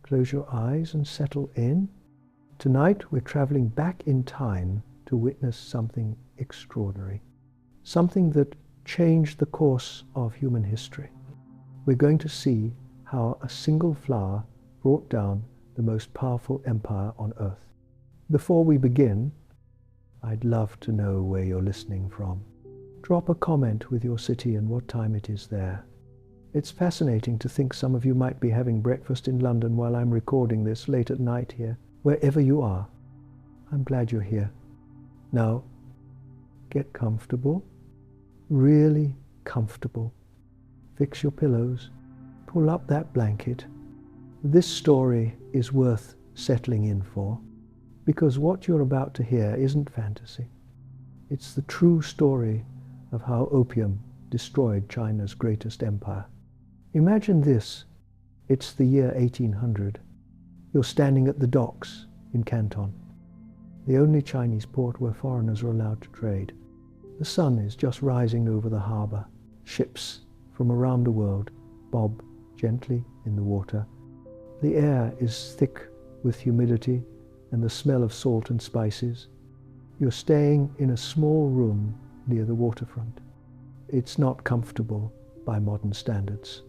Close your eyes and settle in. Tonight we're traveling back in time to witness something extraordinary. Something that changed the course of human history. We're going to see how a single flower brought down the most powerful empire on earth. Before we begin, I'd love to know where you're listening from. Drop a comment with your city and what time it is there. It's fascinating to think some of you might be having breakfast in London while I'm recording this late at night here. Wherever you are, I'm glad you're here. Now, get comfortable, really comfortable. Fix your pillows, pull up that blanket. This story is worth settling in for, because what you're about to hear isn't fantasy. It's the true story of how opium destroyed China's greatest empire. Imagine this. It's the year 1800. You're standing at the docks in Canton, the only Chinese port where foreigners are allowed to trade. The sun is just rising over the harbor. Ships from around the world bob gently in the water. The air is thick with humidity and the smell of salt and spices. You're staying in a small room near the waterfront. It's not comfortable by modern standards.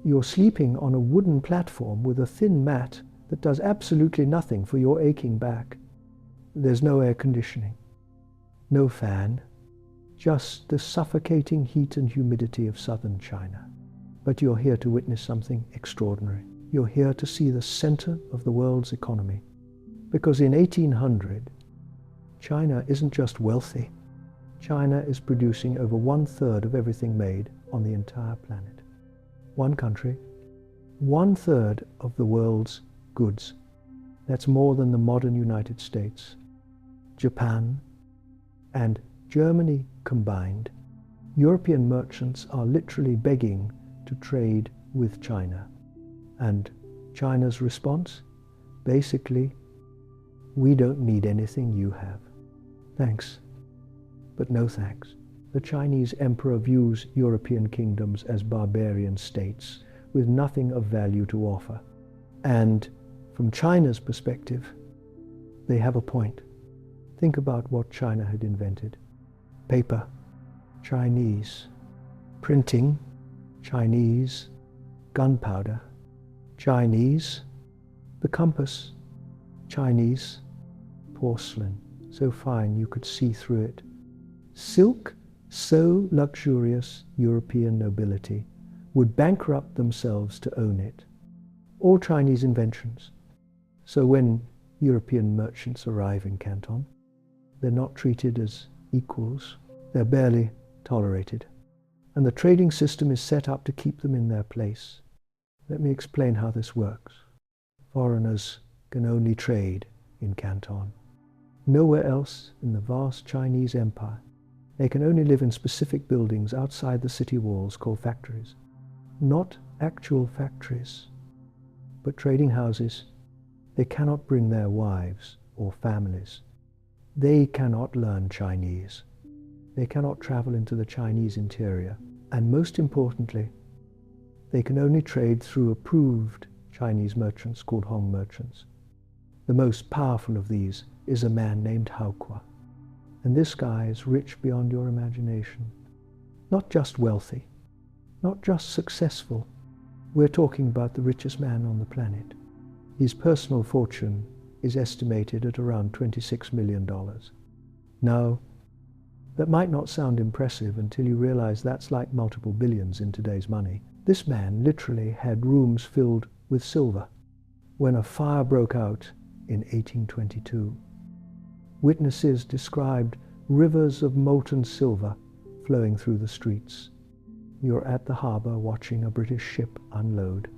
You're sleeping on a wooden platform with a thin mat that does absolutely nothing for your aching back. There's no air conditioning, no fan, just the suffocating heat and humidity of southern China. But you're here to witness something extraordinary. You're here to see the center of the world's economy. Because in 1800, China isn't just wealthy. China is producing over 1/3 of everything made on the entire planet. One country, 1/3 of the world's goods. That's more than the modern United States, Japan, and Germany combined. European merchants are literally begging to trade with China. And China's response? Basically, we don't need anything you have. Thanks, but no thanks. The Chinese emperor views European kingdoms as barbarian states with nothing of value to offer. And from China's perspective, they have a point. Think about what China had invented. Paper, Chinese. Printing, Chinese. Gunpowder, Chinese. The compass, Chinese. Porcelain, so fine you could see through it. Silk, so luxurious European nobility would bankrupt themselves to own it. All Chinese inventions. So when European merchants arrive in Canton, they're not treated as equals. They're barely tolerated. And the trading system is set up to keep them in their place. Let me explain how this works. Foreigners can only trade in Canton. Nowhere else in the vast Chinese empire. They can only live in specific buildings outside the city walls called factories. Not actual factories, but trading houses. They cannot bring their wives or families. They cannot learn Chinese. They cannot travel into the Chinese interior. And most importantly, they can only trade through approved Chinese merchants called Hong merchants. The most powerful of these is a man named Haokua. And this guy is rich beyond your imagination. Not just wealthy, not just successful. We're talking about the richest man on the planet. His personal fortune is estimated at around $26 million. Now, that might not sound impressive until you realize that's like multiple billions in today's money. This man literally had rooms filled with silver. When a fire broke out in 1822, witnesses described rivers of molten silver flowing through the streets. You're at the harbor watching a British ship unload.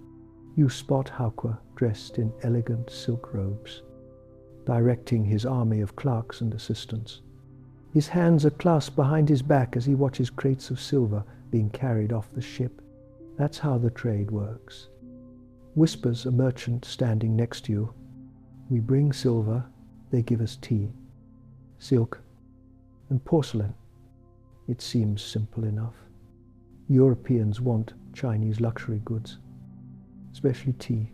You spot Haokua dressed in elegant silk robes, directing his army of clerks and assistants. His hands are clasped behind his back as he watches crates of silver being carried off the ship. That's how the trade works. Whispers a merchant standing next to you. We bring silver, they give us tea, silk, and porcelain. It seems simple enough. Europeans want Chinese luxury goods, especially tea.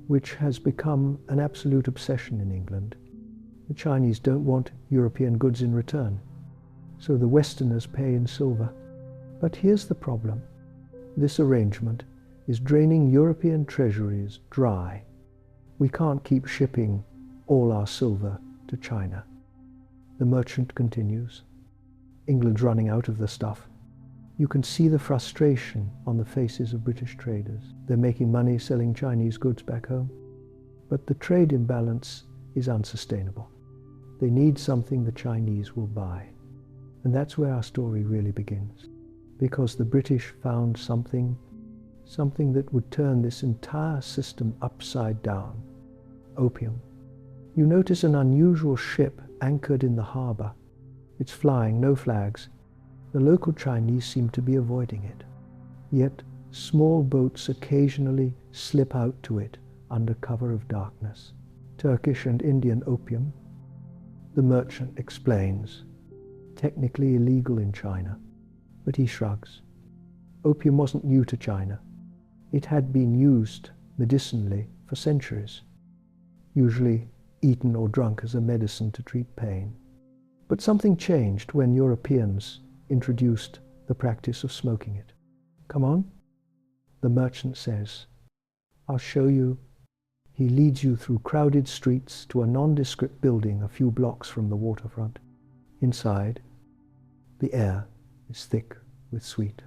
which has become an absolute obsession in England. The Chinese don't want European goods in return, so the Westerners pay in silver. But here's the problem. This arrangement is draining European treasuries dry. We can't keep shipping all our silver to China. The merchant continues. England's running out of the stuff. You can see the frustration on the faces of British traders. They're making money selling Chinese goods back home. But the trade imbalance is unsustainable. They need something the Chinese will buy. And that's where our story really begins. Because the British found something that would turn this entire system upside down. Opium. You notice an unusual ship anchored in the harbor. It's flying, no flags. The local Chinese seem to be avoiding it. Yet small boats occasionally slip out to it under cover of darkness. Turkish and Indian opium, the merchant explains. Technically illegal in China, but he shrugs. Opium wasn't new to China. It had been used medicinally for centuries, usually eaten or drunk as a medicine to treat pain. But something changed when Europeans introduced the practice of smoking it. Come on, the merchant says. I'll show you. He leads you through crowded streets to a nondescript building a few blocks from the waterfront. Inside, the air is thick with sweet,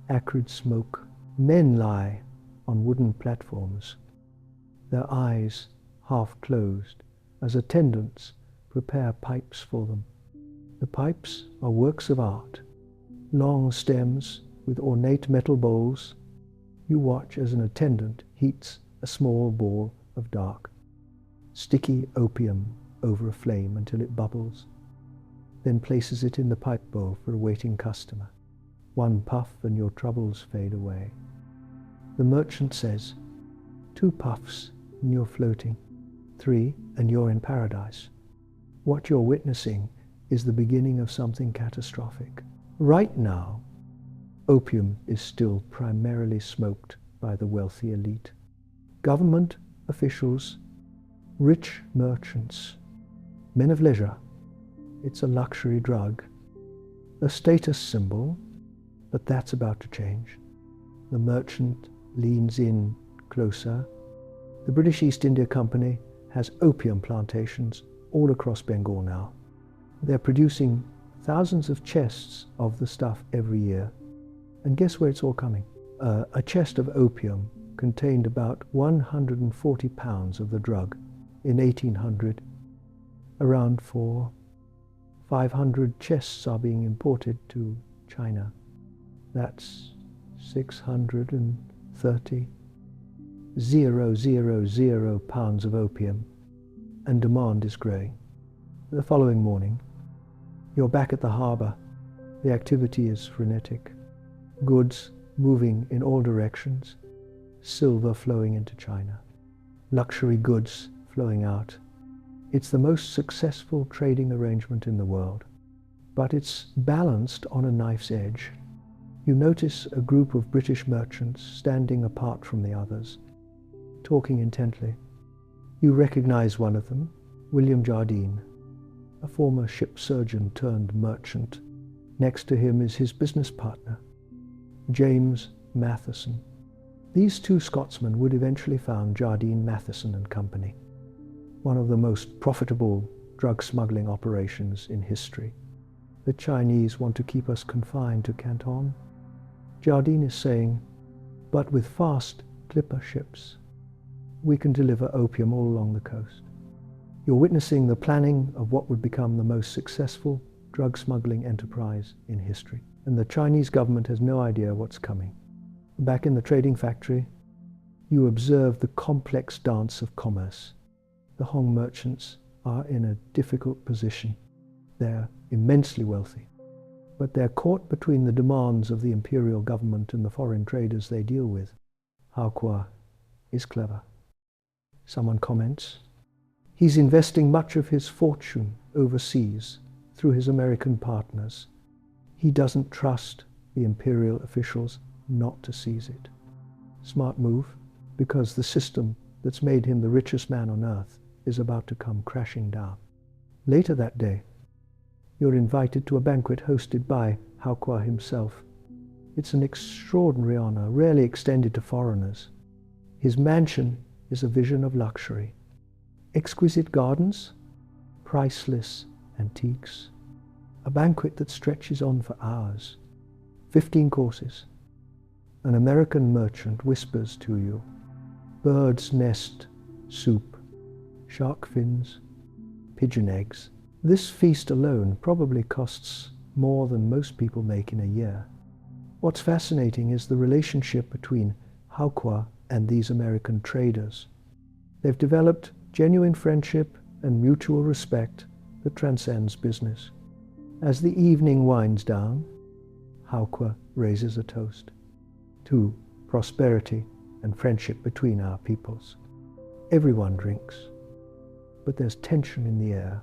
acrid smoke. Men lie on wooden platforms, their eyes half closed, as attendants prepare pipes for them. The pipes are works of art, long stems with ornate metal bowls. You watch as an attendant heats a small ball of dark, sticky opium over a flame until it bubbles, then places it in the pipe bowl for a waiting customer. One puff and your troubles fade away. The merchant says, 2 puffs and you're floating, 3 and you're in paradise. What you're witnessing is the beginning of something catastrophic. Right now, opium is still primarily smoked by the wealthy elite. Government officials, rich merchants, men of leisure. It's a luxury drug, a status symbol, but that's about to change. The merchant leans in closer. The British East India Company has opium plantations all across Bengal now. They're producing thousands of chests of the stuff every year. And guess where it's all coming? A chest of opium contained about 140 pounds of the drug in 1800. Around 500 chests are being imported to China. That's 630,000 pounds of opium, and demand is growing. The following morning, you're back at the harbour. The activity is frenetic. Goods moving in all directions, silver flowing into China, luxury goods flowing out. It's the most successful trading arrangement in the world, but it's balanced on a knife's edge. You notice a group of British merchants standing apart from the others, talking intently. You recognize one of them, William Jardine, a former ship surgeon turned merchant. Next to him is his business partner, James Matheson. These 2 Scotsmen would eventually found Jardine, Matheson and Company, one of the most profitable drug smuggling operations in history. The Chinese want to keep us confined to Canton. Jardine is saying, but with fast clipper ships, we can deliver opium all along the coast. You're witnessing the planning of what would become the most successful drug smuggling enterprise in history. And the Chinese government has no idea what's coming. Back in the trading factory, you observe the complex dance of commerce. The Hong merchants are in a difficult position. They're immensely wealthy, but they're caught between the demands of the imperial government and the foreign traders they deal with. Hao Kua is clever. Someone comments, he's investing much of his fortune overseas through his American partners. He doesn't trust the imperial officials not to seize it. Smart move, because the system that's made him the richest man on earth is about to come crashing down. Later that day, you're invited to a banquet hosted by Haokua himself. It's an extraordinary honor, rarely extended to foreigners. His mansion is a vision of luxury. Exquisite gardens, priceless antiques, a banquet that stretches on for hours, 15 courses. An American merchant whispers to you, bird's nest soup, shark fins, pigeon eggs. This feast alone probably costs more than most people make in a year. What's fascinating is the relationship between Haokua and these American traders. They've developed genuine friendship and mutual respect that transcends business. As the evening winds down, Haokua raises a toast to prosperity and friendship between our peoples. Everyone drinks, but there's tension in the air.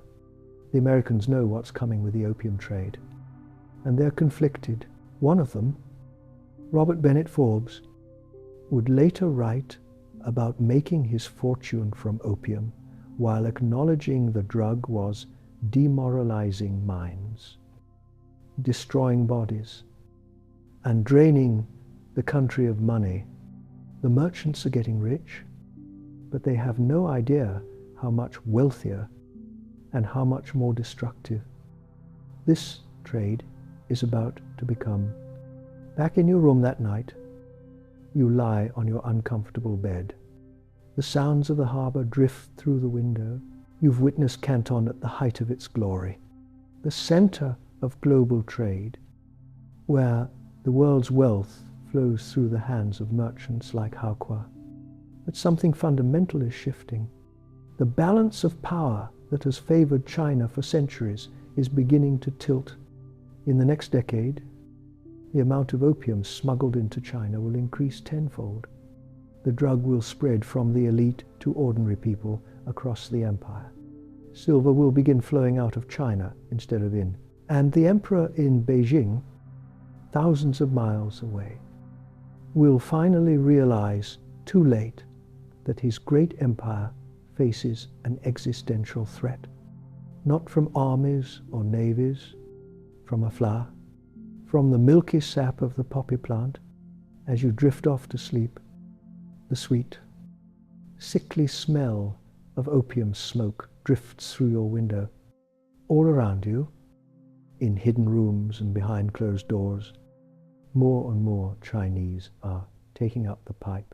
The Americans know what's coming with the opium trade, and they're conflicted. One of them, Robert Bennett Forbes, would later write about making his fortune from opium while acknowledging the drug was demoralizing minds, destroying bodies, and draining the country of money. The merchants are getting rich, but they have no idea how much wealthier and how much more destructive. This trade is about to become. Back in your room that night, you lie on your uncomfortable bed. The sounds of the harbor drift through the window. You've witnessed Canton at the height of its glory, the center of global trade, where the world's wealth flows through the hands of merchants like Haokua. But something fundamental is shifting. The balance of power that has favored China for centuries is beginning to tilt. In the next decade, the amount of opium smuggled into China will increase tenfold. The drug will spread from the elite to ordinary people across the empire. Silver will begin flowing out of China instead of in. And the emperor in Beijing, thousands of miles away, will finally realize, too late, that his great empire faces an existential threat, not from armies or navies, from a flower, from the milky sap of the poppy plant. As you drift off to sleep, the sweet, sickly smell of opium smoke drifts through your window. All around you, in hidden rooms and behind closed doors, more and more Chinese are taking up the pipe.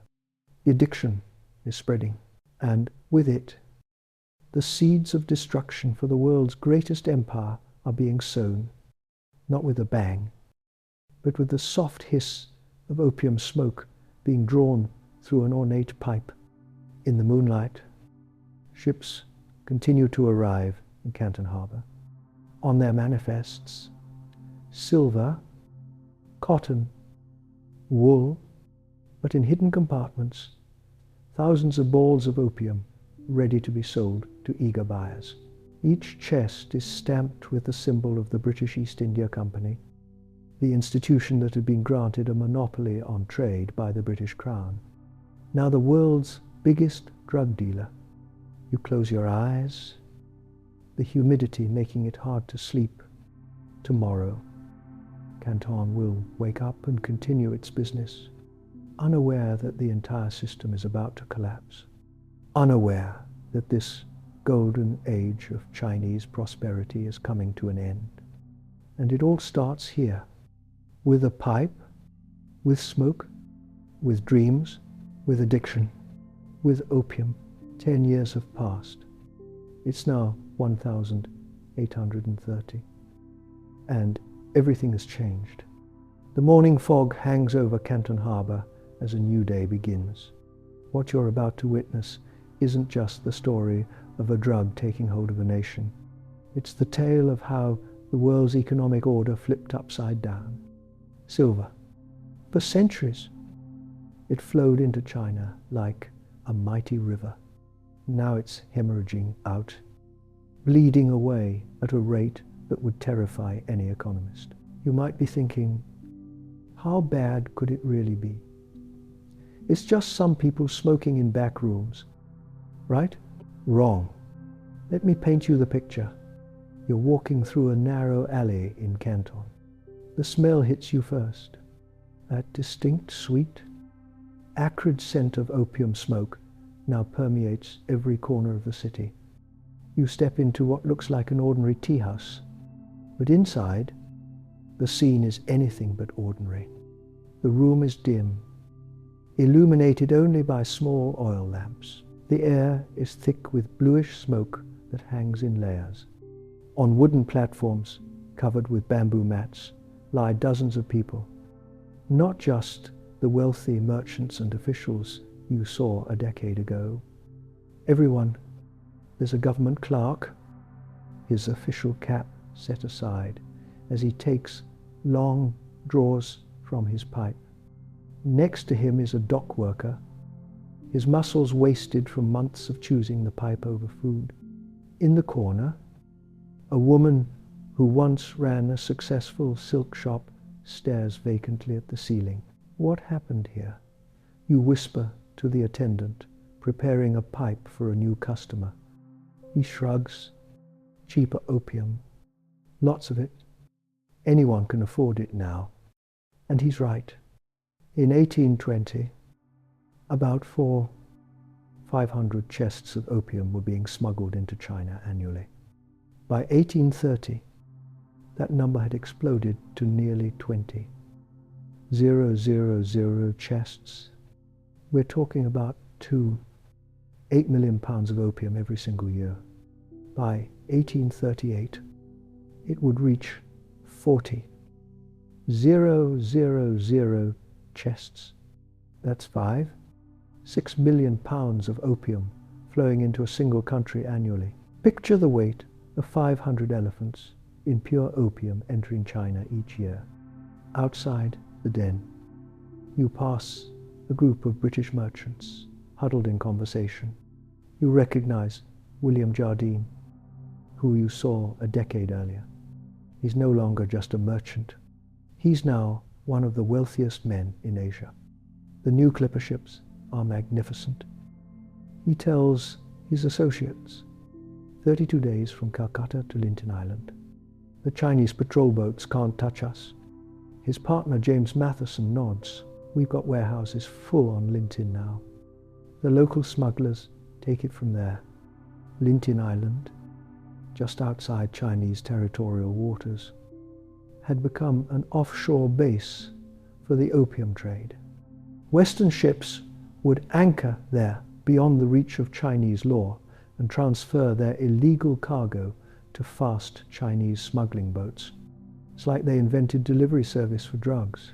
The addiction is spreading, and with it, the seeds of destruction for the world's greatest empire are being sown, not with a bang, but with the soft hiss of opium smoke being drawn through an ornate pipe. In the moonlight, ships continue to arrive in Canton Harbor. On their manifests, silver, cotton, wool, but in hidden compartments, thousands of balls of opium ready to be sold to eager buyers. Each chest is stamped with the symbol of the British East India Company, the institution that had been granted a monopoly on trade by the British Crown. Now the world's biggest drug dealer. You close your eyes, the humidity making it hard to sleep. Tomorrow, Canton will wake up and continue its business, unaware that the entire system is about to collapse, unaware that this golden age of Chinese prosperity is coming to an end. And it all starts here, with a pipe, with smoke, with dreams, with addiction, with opium. 10 years have passed. It's now 1830. And everything has changed. The morning fog hangs over Canton Harbor as a new day begins. What you're about to witness isn't just the story of a drug taking hold of a nation. It's the tale of how the world's economic order flipped upside down. Silver. For centuries, it flowed into China like a mighty river. Now it's hemorrhaging out, bleeding away at a rate that would terrify any economist. You might be thinking, how bad could it really be? It's just some people smoking in back rooms. Right? Wrong. Let me paint you the picture. You're walking through a narrow alley in Canton. The smell hits you first. That distinct, sweet, acrid scent of opium smoke now permeates every corner of the city. You step into what looks like an ordinary tea house, but inside, the scene is anything but ordinary. The room is dim, illuminated only by small oil lamps. The air is thick with bluish smoke that hangs in layers. On wooden platforms, covered with bamboo mats, lie dozens of people. Not just the wealthy merchants and officials you saw a decade ago. Everyone. There's a government clerk, his official cap set aside as he takes long draws from his pipe. Next to him is a dock worker, his muscles wasted from months of choosing the pipe over food. In the corner, a woman who once ran a successful silk shop stares vacantly at the ceiling. What happened here? You whisper to the attendant, preparing a pipe for a new customer. He shrugs. Cheaper opium. Lots of it. Anyone can afford it now. And he's right. In 1820, about 500 chests of opium were being smuggled into China annually. By 1830, that number had exploded to nearly 20. 000 chests. We're talking about 8 million pounds of opium every single year. By 1838, it would reach 40. 000 chests. That's 6 million pounds of opium flowing into a single country annually. Picture the weight of 500 elephants in pure opium entering China each year. Outside the den, you pass a group of British merchants huddled in conversation. You recognize William Jardine, who you saw a decade earlier. He's no longer just a merchant. He's now one of the wealthiest men in Asia. The new clipper ships are magnificent. He tells his associates, 32 days from Calcutta to Linton Island. The Chinese patrol boats can't touch us. His partner James Matheson nods. We've got warehouses full on Linton now. The local smugglers take it from there. Linton Island, just outside Chinese territorial waters, had become an offshore base for the opium trade. Western ships would anchor there beyond the reach of Chinese law and transfer their illegal cargo to fast Chinese smuggling boats. It's like they invented delivery service for drugs.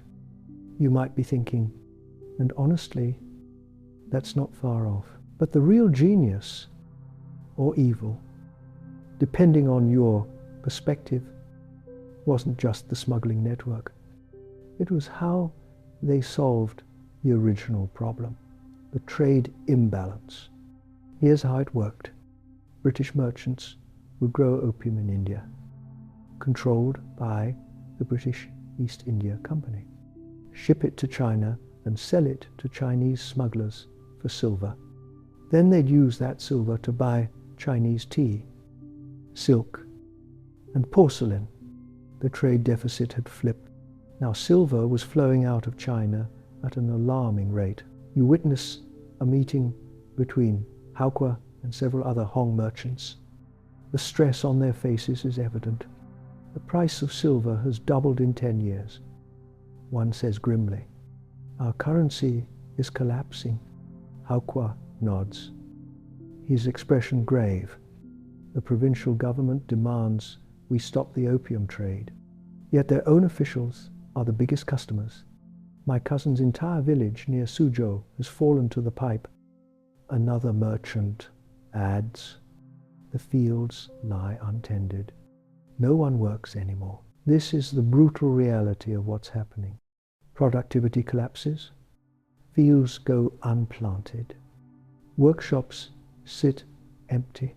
You might be thinking, and honestly, that's not far off. But the real genius, or evil, depending on your perspective, wasn't just the smuggling network. It was how they solved the original problem, the trade imbalance. Here's how it worked. British merchants would grow opium in India, controlled by the British East India Company, ship it to China and sell it to Chinese smugglers for silver. Then they'd use that silver to buy Chinese tea, silk, and porcelain. The trade deficit had flipped. Now silver was flowing out of China at an alarming rate. You witness a meeting between Haokua and several other Hong merchants. The stress on their faces is evident. The price of silver has doubled in 10 years. One says grimly, "Our currency is collapsing." Haokua nods, his expression grave. The provincial government demands we stop the opium trade. Yet their own officials are the biggest customers. My cousin's entire village near Suzhou has fallen to the pipe. Another merchant adds, the fields lie untended. No one works anymore. This is the brutal reality of what's happening. Productivity collapses. Fields go unplanted. Workshops sit empty.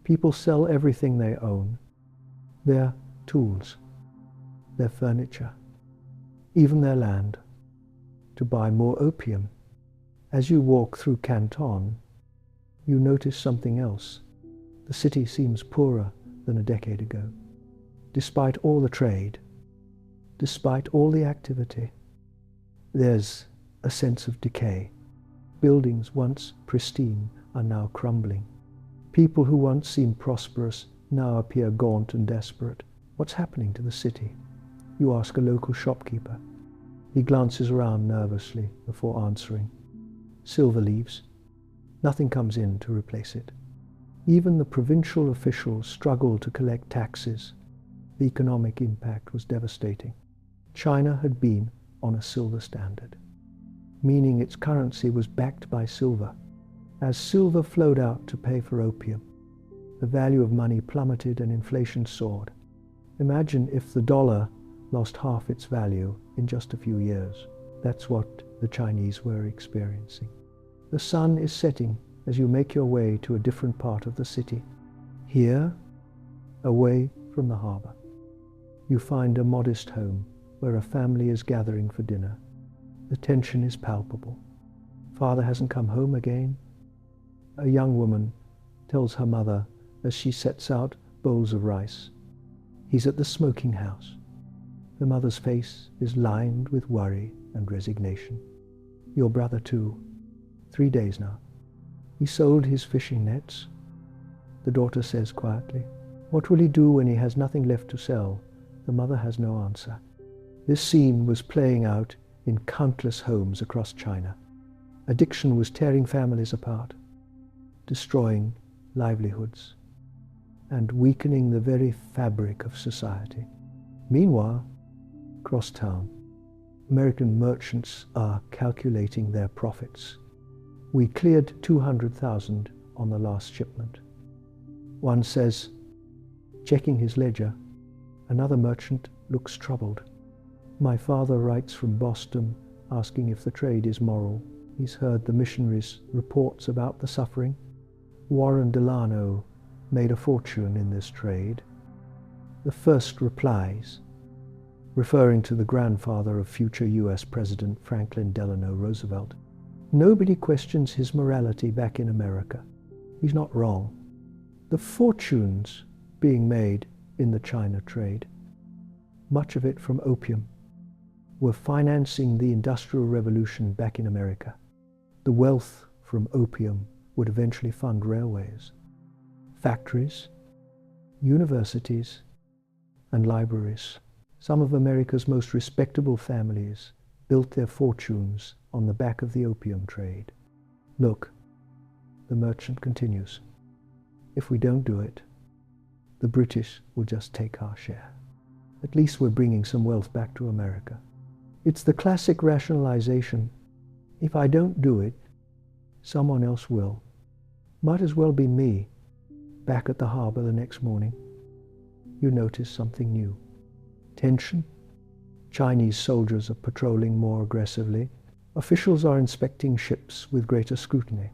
People sell everything they own. Their tools, their furniture, even their land, to buy more opium. As you walk through Canton, you notice something else. The city seems poorer than a decade ago. Despite all the trade, despite all the activity, there's a sense of decay. Buildings once pristine are now crumbling. People who once seemed prosperous now appear gaunt and desperate. What's happening to the city? You ask a local shopkeeper. He glances around nervously before answering. Silver leaves. Nothing comes in to replace it. Even the provincial officials struggle to collect taxes. The economic impact was devastating. China had been on a silver standard, meaning its currency was backed by silver. As silver flowed out to pay for opium, the value of money plummeted and inflation soared. Imagine if the dollar lost half its value in just a few years. That's what the Chinese were experiencing. The sun is setting as you make your way to a different part of the city. Here, away from the harbor, you find a modest home where a family is gathering for dinner. The tension is palpable. Father hasn't come home again. A young woman tells her mother as she sets out bowls of rice. He's at the smoking house. The mother's face is lined with worry and resignation. Your brother too. 3 days now. He sold his fishing nets. The daughter says quietly. What will he do when he has nothing left to sell? The mother has no answer. This scene was playing out in countless homes across China. Addiction was tearing families apart, destroying livelihoods, and weakening the very fabric of society. Meanwhile, across town, American merchants are calculating their profits. We cleared 200,000 on the last shipment. One says, checking his ledger. Another merchant looks troubled. My father writes from Boston asking if the trade is moral. He's heard the missionaries' reports about the suffering. Warren Delano made a fortune in this trade. The first replies, referring to the grandfather of future US President Franklin Delano Roosevelt. Nobody questions his morality back in America. He's not wrong. The fortunes being made in the China trade, much of it from opium, were financing the Industrial Revolution back in America. The wealth from opium would eventually fund railways, factories, universities, and libraries. Some of America's most respectable families built their fortunes on the back of the opium trade. Look, the merchant continues, if we don't do it, the British will just take our share. At least we're bringing some wealth back to America. It's the classic rationalization. If I don't do it, someone else will. Might as well be me. Back at the harbor the next morning, you notice something new. Tension. Chinese soldiers are patrolling more aggressively. Officials are inspecting ships with greater scrutiny.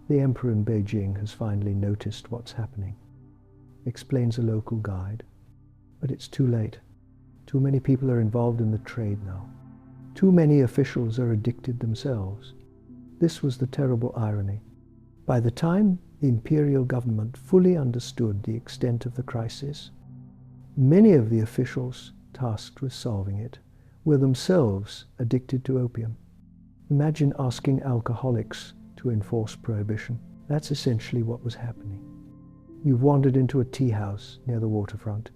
The emperor in Beijing has finally noticed what's happening, explains a local guide. But it's too late. Too many people are involved in the trade now. Too many officials are addicted themselves. This was the terrible irony. By the time the imperial government fully understood the extent of the crisis, many of the officials tasked with solving it were themselves addicted to opium. Imagine asking alcoholics to enforce prohibition. That's essentially what was happening. You've wandered into a tea house near the waterfront.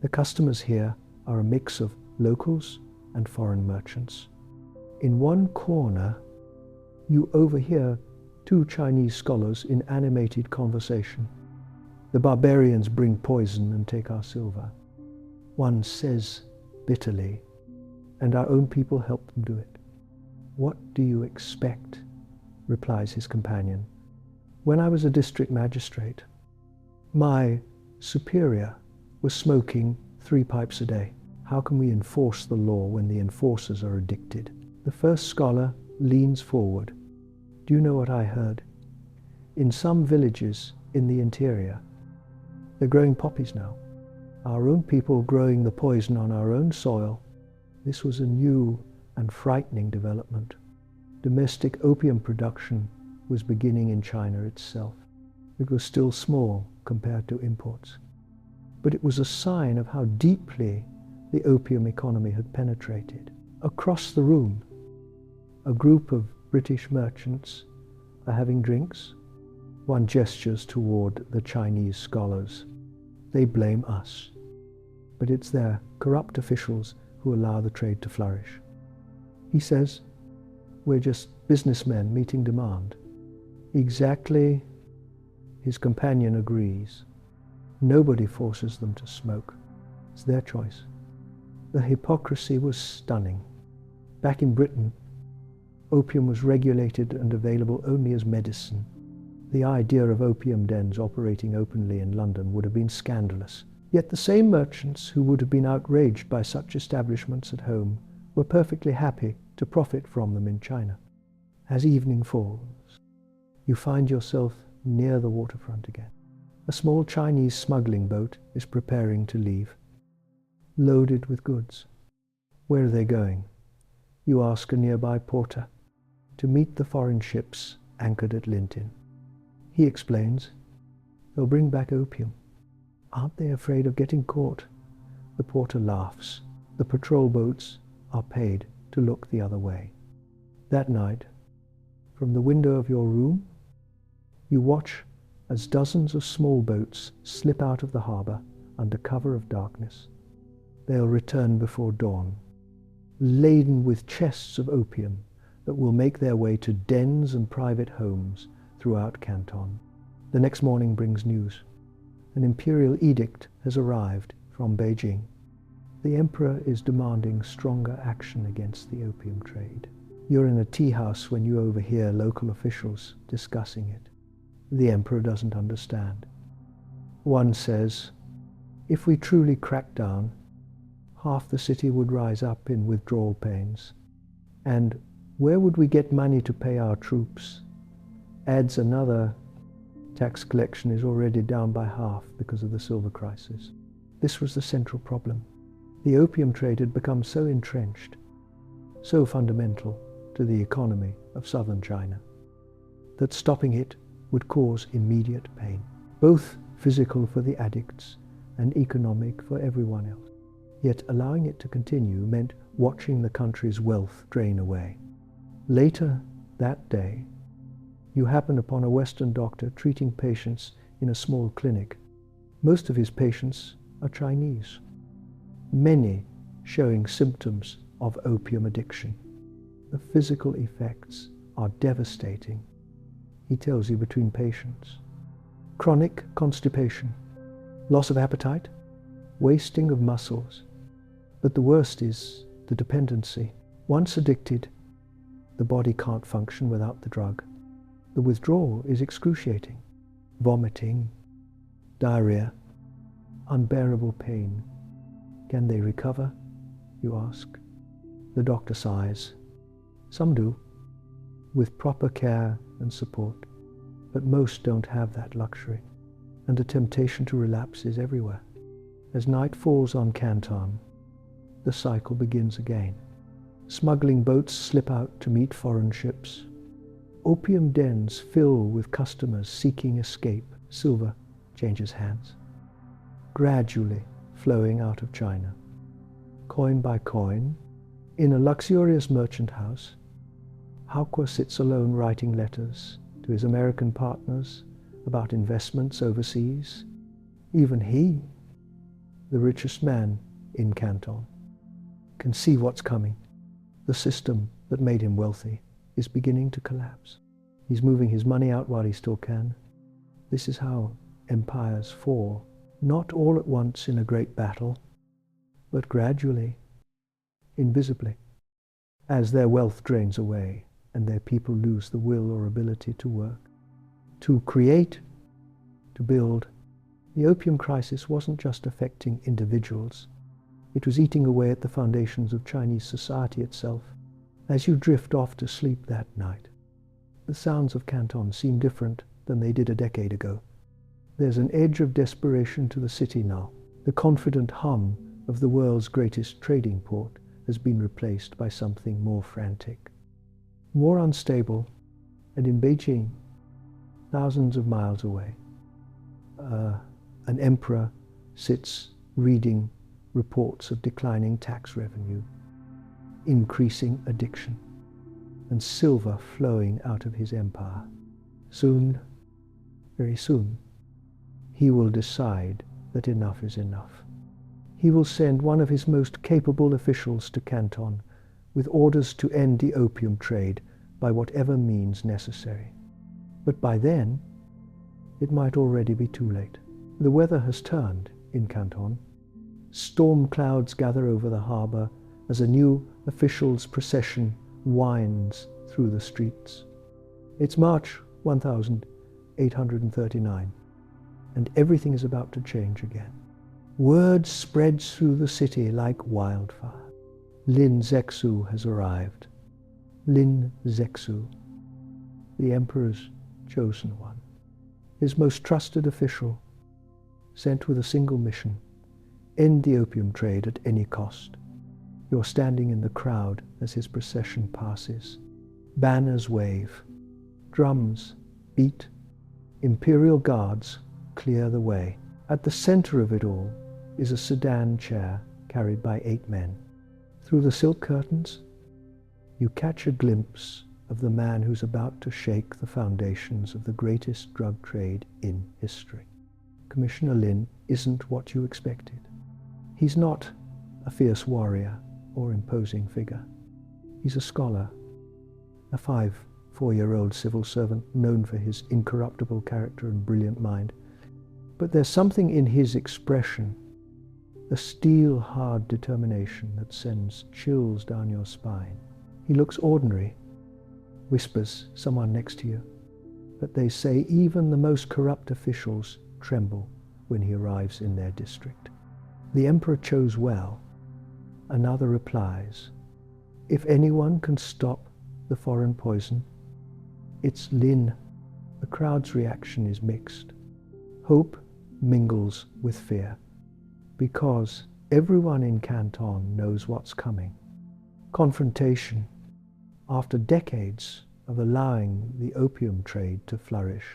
The customers here are a mix of locals and foreign merchants. In one corner, you overhear two Chinese scholars in animated conversation. The barbarians bring poison and take our silver. One says bitterly, and our own people help them do it. What do you expect? Replies his companion. When I was a district magistrate, my superior was smoking 3 pipes a day. How can we enforce the law when the enforcers are addicted? The first scholar leans forward. Do you know what I heard? In some villages in the interior, they're growing poppies now. Our own people growing the poison on our own soil. This was a new and frightening development. Domestic opium production was beginning in China itself. It was still small compared to imports, but it was a sign of how deeply the opium economy had penetrated. Across the room, a group of British merchants are having drinks. One gestures toward the Chinese scholars. They blame us, but it's their corrupt officials who allow the trade to flourish. He says, we're just businessmen meeting demand. Exactly, his companion agrees. Nobody forces them to smoke. It's their choice. The hypocrisy was stunning. Back in Britain, opium was regulated and available only as medicine. The idea of opium dens operating openly in London would have been scandalous. Yet the same merchants who would have been outraged by such establishments at home were perfectly happy to profit from them in China. As evening falls, you find yourself near the waterfront again. A small Chinese smuggling boat is preparing to leave, loaded with goods. Where are they going? You ask a nearby porter. To meet the foreign ships anchored at Linton. He explains, they'll bring back opium. Aren't they afraid of getting caught? The porter laughs. The patrol boats are paid to look the other way. That night, from the window of your room, you watch as dozens of small boats slip out of the harbor under cover of darkness. They'll return before dawn, laden with chests of opium that will make their way to dens and private homes throughout Canton. The next morning brings news. An imperial edict has arrived from Beijing. The emperor is demanding stronger action against the opium trade. You're in a tea house when you overhear local officials discussing it. The emperor doesn't understand. One says, if we truly crack down, half the city would rise up in withdrawal pains. And where would we get money to pay our troops? Adds another, tax collection is already down by half because of the silver crisis. This was the central problem. The opium trade had become so entrenched, so fundamental to the economy of southern China, that stopping it would cause immediate pain, both physical for the addicts and economic for everyone else. Yet allowing it to continue meant watching the country's wealth drain away. Later that day, you happen upon a Western doctor treating patients in a small clinic. Most of his patients are Chinese, many showing symptoms of opium addiction. The physical effects are devastating, he tells you between patients. Chronic constipation, loss of appetite, wasting of muscles. But the worst is the dependency. Once addicted, the body can't function without the drug. The withdrawal is excruciating. Vomiting, diarrhea, unbearable pain. Can they recover? You ask. The doctor sighs. Some do, with proper care and support, but most don't have that luxury, and the temptation to relapse is everywhere. As night falls on Canton, the cycle begins again. Smuggling boats slip out to meet foreign ships. Opium dens fill with customers seeking escape. Silver changes hands, gradually flowing out of China. Coin by coin, in a luxurious merchant house, Haokwa sits alone writing letters to his American partners about investments overseas. Even he, the richest man in Canton, can see what's coming. The system that made him wealthy is beginning to collapse. He's moving his money out while he still can. This is how empires fall, not all at once in a great battle, but gradually, invisibly, as their wealth drains away and their people lose the will or ability to work, to create, to build. The opium crisis wasn't just affecting individuals. It was eating away at the foundations of Chinese society itself. As you drift off to sleep that night, the sounds of Canton seem different than they did a decade ago. There's an edge of desperation to the city now. The confident hum of the world's greatest trading port has been replaced by something more frantic. more unstable, and in Beijing, thousands of miles away, an emperor sits reading reports of declining tax revenue, increasing addiction, and silver flowing out of his empire. Soon, very soon, he will decide that enough is enough. He will send one of his most capable officials to Canton with orders to end the opium trade by whatever means necessary. But by then, it might already be too late. The weather has turned in Canton. Storm clouds gather over the harbor as a new official's procession winds through the streets. It's March 1839, and everything is about to change again. Word spreads through the city like wildfire. Lin Zexu has arrived. Lin Zexu, the emperor's chosen one, his most trusted official, sent with a single mission: end the opium trade at any cost. You're standing in the crowd as his procession passes. Banners wave, drums beat, imperial guards clear the way. At the center of it all is a sedan chair carried by 8 men. Through the silk curtains, you catch a glimpse of the man who's about to shake the foundations of the greatest drug trade in history. Commissioner Lin isn't what you expected. He's not a fierce warrior or imposing figure. He's a scholar, a 4-year-old civil servant known for his incorruptible character and brilliant mind. But there's something in his expression, a steel-hard determination that sends chills down your spine. He looks ordinary, whispers someone next to you, but they say even the most corrupt officials tremble when he arrives in their district. The emperor chose well. Another replies, if anyone can stop the foreign poison, it's Lin. The crowd's reaction is mixed. Hope mingles with fear, because everyone in Canton knows what's coming. Confrontation, after decades of allowing the opium trade to flourish.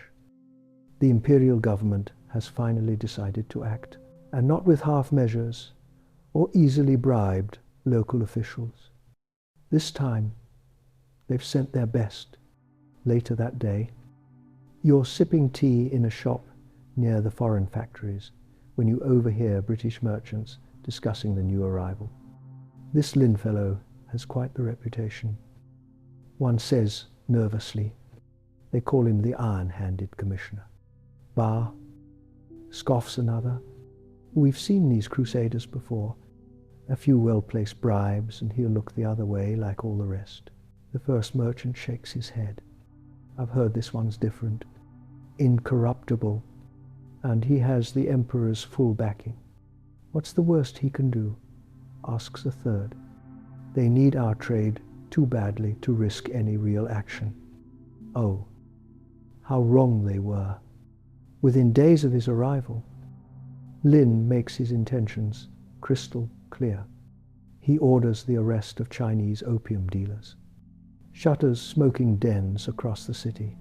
The imperial government has finally decided to act, and not with half measures or easily bribed local officials. This time, they've sent their best. Later that day, you're sipping tea in a shop near the foreign factories when you overhear British merchants discussing the new arrival. This Lin fellow has quite the reputation. One says nervously, they call him the iron-handed commissioner. Bah, scoffs another. We've seen these crusaders before. A few well-placed bribes and he'll look the other way like all the rest. The first merchant shakes his head. I've heard this one's different. Incorruptible. And he has the emperor's full backing. What's the worst he can do? Asks a third. They need our trade too badly to risk any real action. Oh, how wrong they were. Within days of his arrival, Lin makes his intentions crystal clear. He orders the arrest of Chinese opium dealers, shutters smoking dens across the city,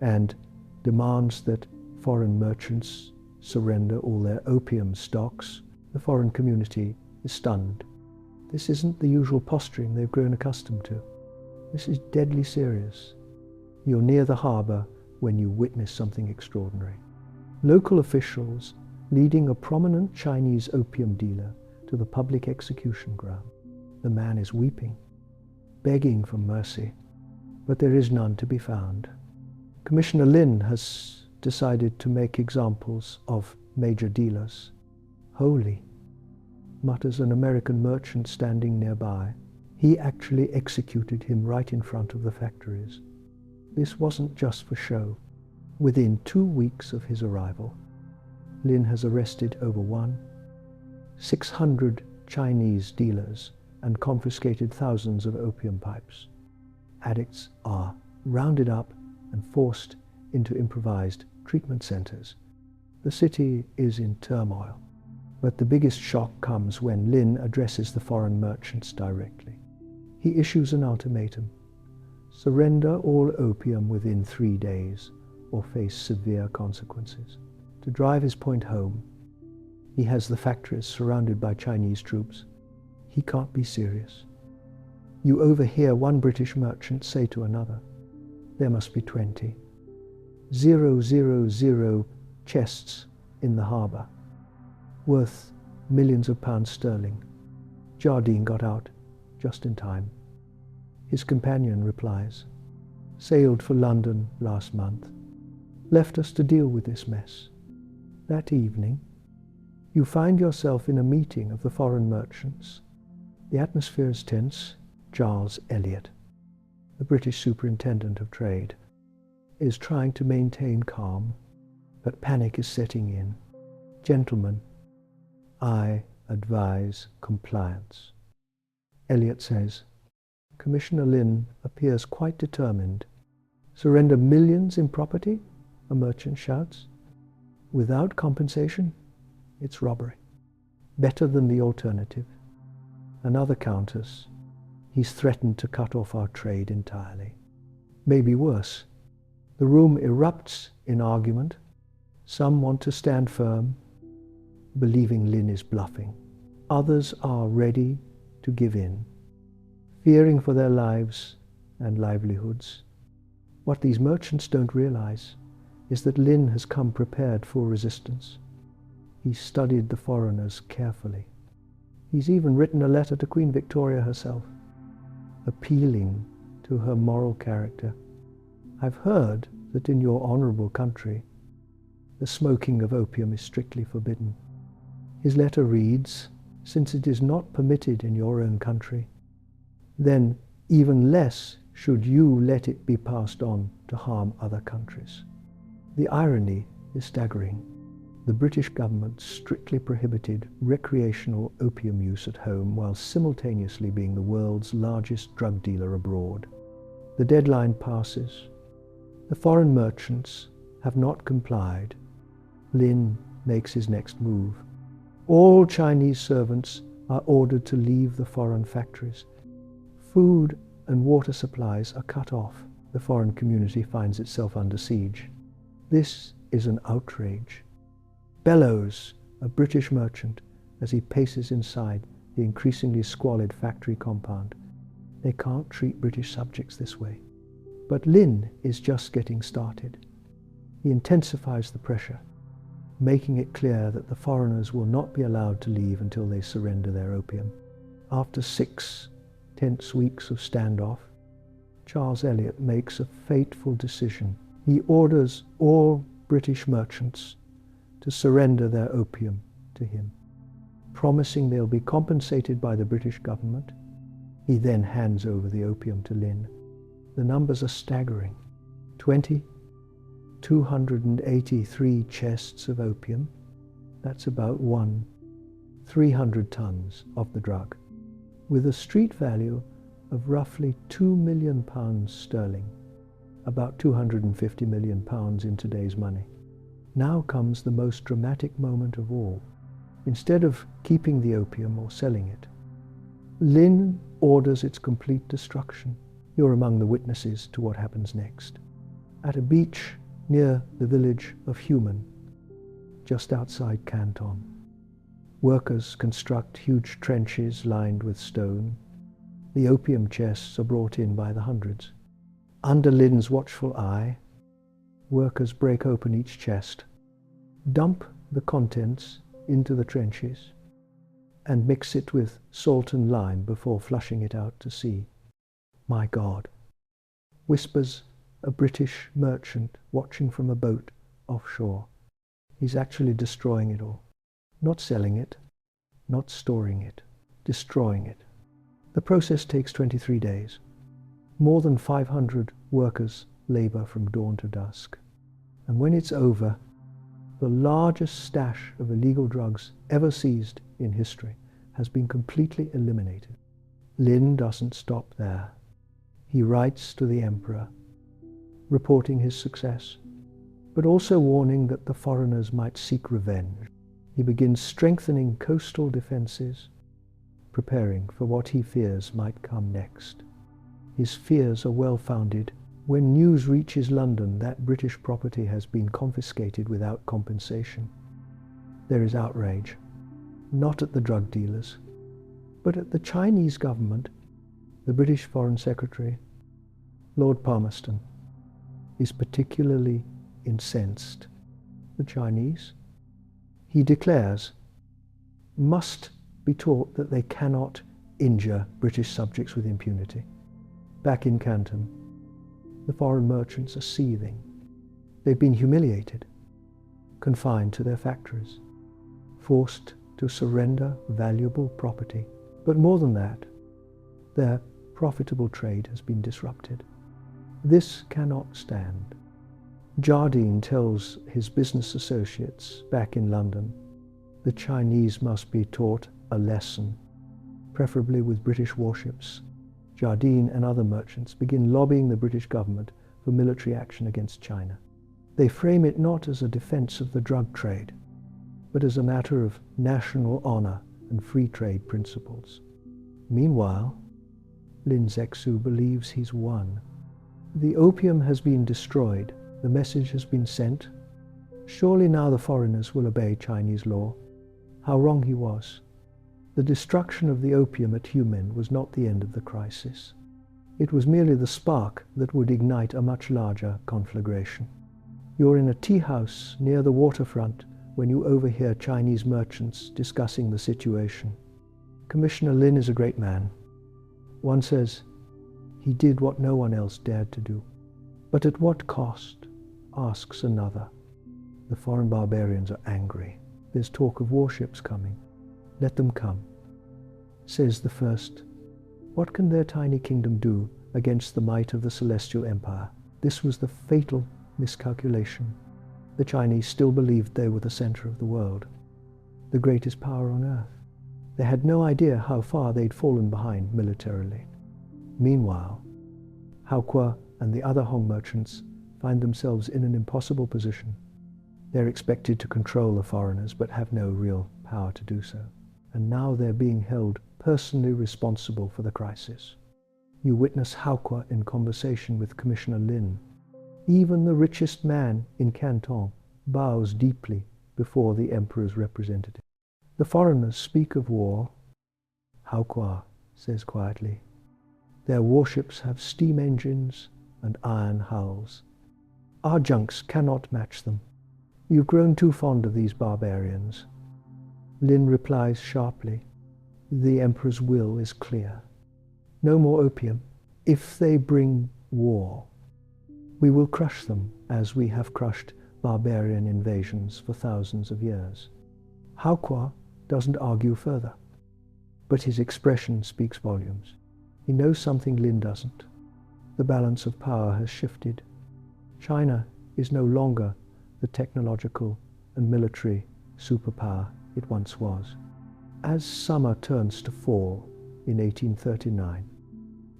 and demands that foreign merchants surrender all their opium stocks. The foreign community is stunned. This isn't the usual posturing they've grown accustomed to. This is deadly serious. You're near the harbor when you witness something extraordinary. Local officials leading a prominent Chinese opium dealer to the public execution ground. The man is weeping, begging for mercy, but there is none to be found. Commissioner Lin has decided to make examples of major dealers. Holy, mutters an American merchant standing nearby. He actually executed him right in front of the factories. This wasn't just for show. Within 2 weeks of his arrival, Lin has arrested over 600 Chinese dealers and confiscated thousands of opium pipes. Addicts are rounded up and forced into improvised treatment centers. The city is in turmoil, but the biggest shock comes when Lin addresses the foreign merchants directly. He issues an ultimatum: Surrender all opium within 3 days or face severe consequences. To drive his point home, he has the factories surrounded by Chinese troops. He can't be serious. You overhear one British merchant say to another, "There must be 20. 000 chests in the harbour, worth millions of pounds sterling." Jardine got out just in time. His companion replies, "Sailed for London last month. Left us to deal with this mess." That evening, you find yourself in a meeting of the foreign merchants. The atmosphere is tense. Charles Elliot, the British Superintendent of Trade, is trying to maintain calm, but panic is setting in. "Gentlemen, I advise compliance." Elliot says, "Commissioner Lin appears quite determined." "Surrender millions in property?" a merchant shouts. "Without compensation? It's robbery. Better than the alternative." Another counters, "He's threatened to cut off our trade entirely." Maybe worse. The room erupts in argument. Some want to stand firm, believing Lin is bluffing. Others are ready to give in, fearing for their lives and livelihoods. What these merchants don't realize is that Lin has come prepared for resistance. He's studied the foreigners carefully. He's even written a letter to Queen Victoria herself, appealing to her moral character. "I've heard that in your honourable country, the smoking of opium is strictly forbidden." His letter reads, "Since it is not permitted in your own country, then even less should you let it be passed on to harm other countries." The irony is staggering. The British government strictly prohibited recreational opium use at home while simultaneously being the world's largest drug dealer abroad. The deadline passes. The foreign merchants have not complied. Lin makes his next move. All Chinese servants are ordered to leave the foreign factories. Food and water supplies are cut off. The foreign community finds itself under siege. This is an outrage. Bellows a British merchant as he paces inside the increasingly squalid factory compound. They can't treat British subjects this way. But Lin is just getting started. He intensifies the pressure, making it clear that the foreigners will not be allowed to leave until they surrender their opium. After 6 tense weeks of standoff, Charles Elliot makes a fateful decision. He orders all British merchants to surrender their opium to him, promising they'll be compensated by the British government. He then hands over the opium to Lin. The numbers are staggering. 283 chests of opium. That's about 300 tons of the drug, with a street value of roughly £2 million sterling, about £250 million in today's money. Now comes the most dramatic moment of all. Instead of keeping the opium or selling it, Lin orders its complete destruction. You're among the witnesses to what happens next. At a beach near the village of Human, just outside Canton, workers construct huge trenches lined with stone. The opium chests are brought in by the hundreds. Under Lin's watchful eye, workers break open each chest, dump the contents into the trenches, and mix it with salt and lime before flushing it out to sea. "My God," whispers a British merchant watching from a boat offshore. He's actually destroying it all. Not selling it, not storing it, destroying it. The process takes 23 days. More than 500 workers labor from dawn to dusk. And when it's over, the largest stash of illegal drugs ever seized in history has been completely eliminated. Lin doesn't stop there. He writes to the emperor, reporting his success, but also warning that the foreigners might seek revenge. He begins strengthening coastal defenses, preparing for what he fears might come next. His fears are well-founded. When news reaches London that British property has been confiscated without compensation, there is outrage, not at the drug dealers, but at the Chinese government. The British Foreign Secretary, Lord Palmerston, is particularly incensed. The Chinese, he declares, must be taught that they cannot injure British subjects with impunity. Back in Canton, the foreign merchants are seething. They've been humiliated, confined to their factories, forced to surrender valuable property. But more than that, their profitable trade has been disrupted. This cannot stand. Jardine tells his business associates back in London, the Chinese must be taught a lesson, preferably with British warships. Jardine and other merchants begin lobbying the British government for military action against China. They frame it not as a defense of the drug trade, but as a matter of national honor and free trade principles. Meanwhile, Lin Zexu believes he's won. The opium has been destroyed. The message has been sent. Surely now the foreigners will obey Chinese law. How wrong he was. The destruction of the opium at Humen was not the end of the crisis. It was merely the spark that would ignite a much larger conflagration. You're in a tea house near the waterfront when you overhear Chinese merchants discussing the situation. Commissioner Lin is a great man. One says, he did what no one else dared to do. But at what cost? Asks another. The foreign barbarians are angry. There's talk of warships coming. Let them come. Says the first, what can their tiny kingdom do against the might of the Celestial Empire? This was the fatal miscalculation. The Chinese still believed they were the center of the world, the greatest power on earth. They had no idea how far they'd fallen behind militarily. Meanwhile, Haokua and the other Hong merchants find themselves in an impossible position. They're expected to control the foreigners, but have no real power to do so. And now they're being held personally responsible for the crisis. You witness Haokua in conversation with Commissioner Lin. Even the richest man in Canton bows deeply before the emperor's representative. The foreigners speak of war. Haokua says quietly, their warships have steam engines and iron hulls. Our junks cannot match them. You've grown too fond of these barbarians. Lin replies sharply, the emperor's will is clear. No more opium. If they bring war, we will crush them as we have crushed barbarian invasions for thousands of years. Haokua doesn't argue further, but his expression speaks volumes. He knows something Lin doesn't. The balance of power has shifted. China is no longer the technological and military superpower it once was. As summer turns to fall in 1839,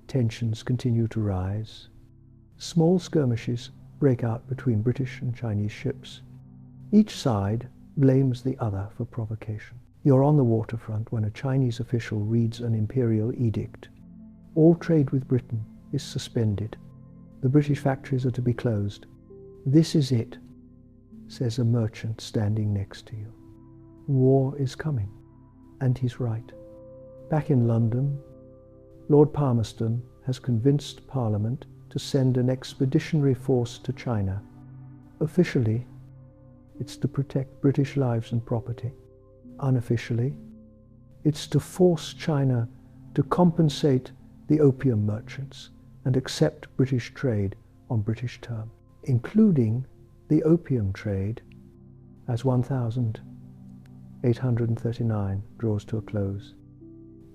tensions continue to rise. Small skirmishes break out between British and Chinese ships. Each side blames the other for provocation. You're on the waterfront when a Chinese official reads an imperial edict. All trade with Britain is suspended. The British factories are to be closed. This is it, says a merchant standing next to you. War is coming. And he's right. Back in London, Lord Palmerston has convinced Parliament to send an expeditionary force to China. Officially, it's to protect British lives and property. Unofficially, it's to force China to compensate the opium merchants and accept British trade on British terms, including the opium trade as 1839 draws to a close.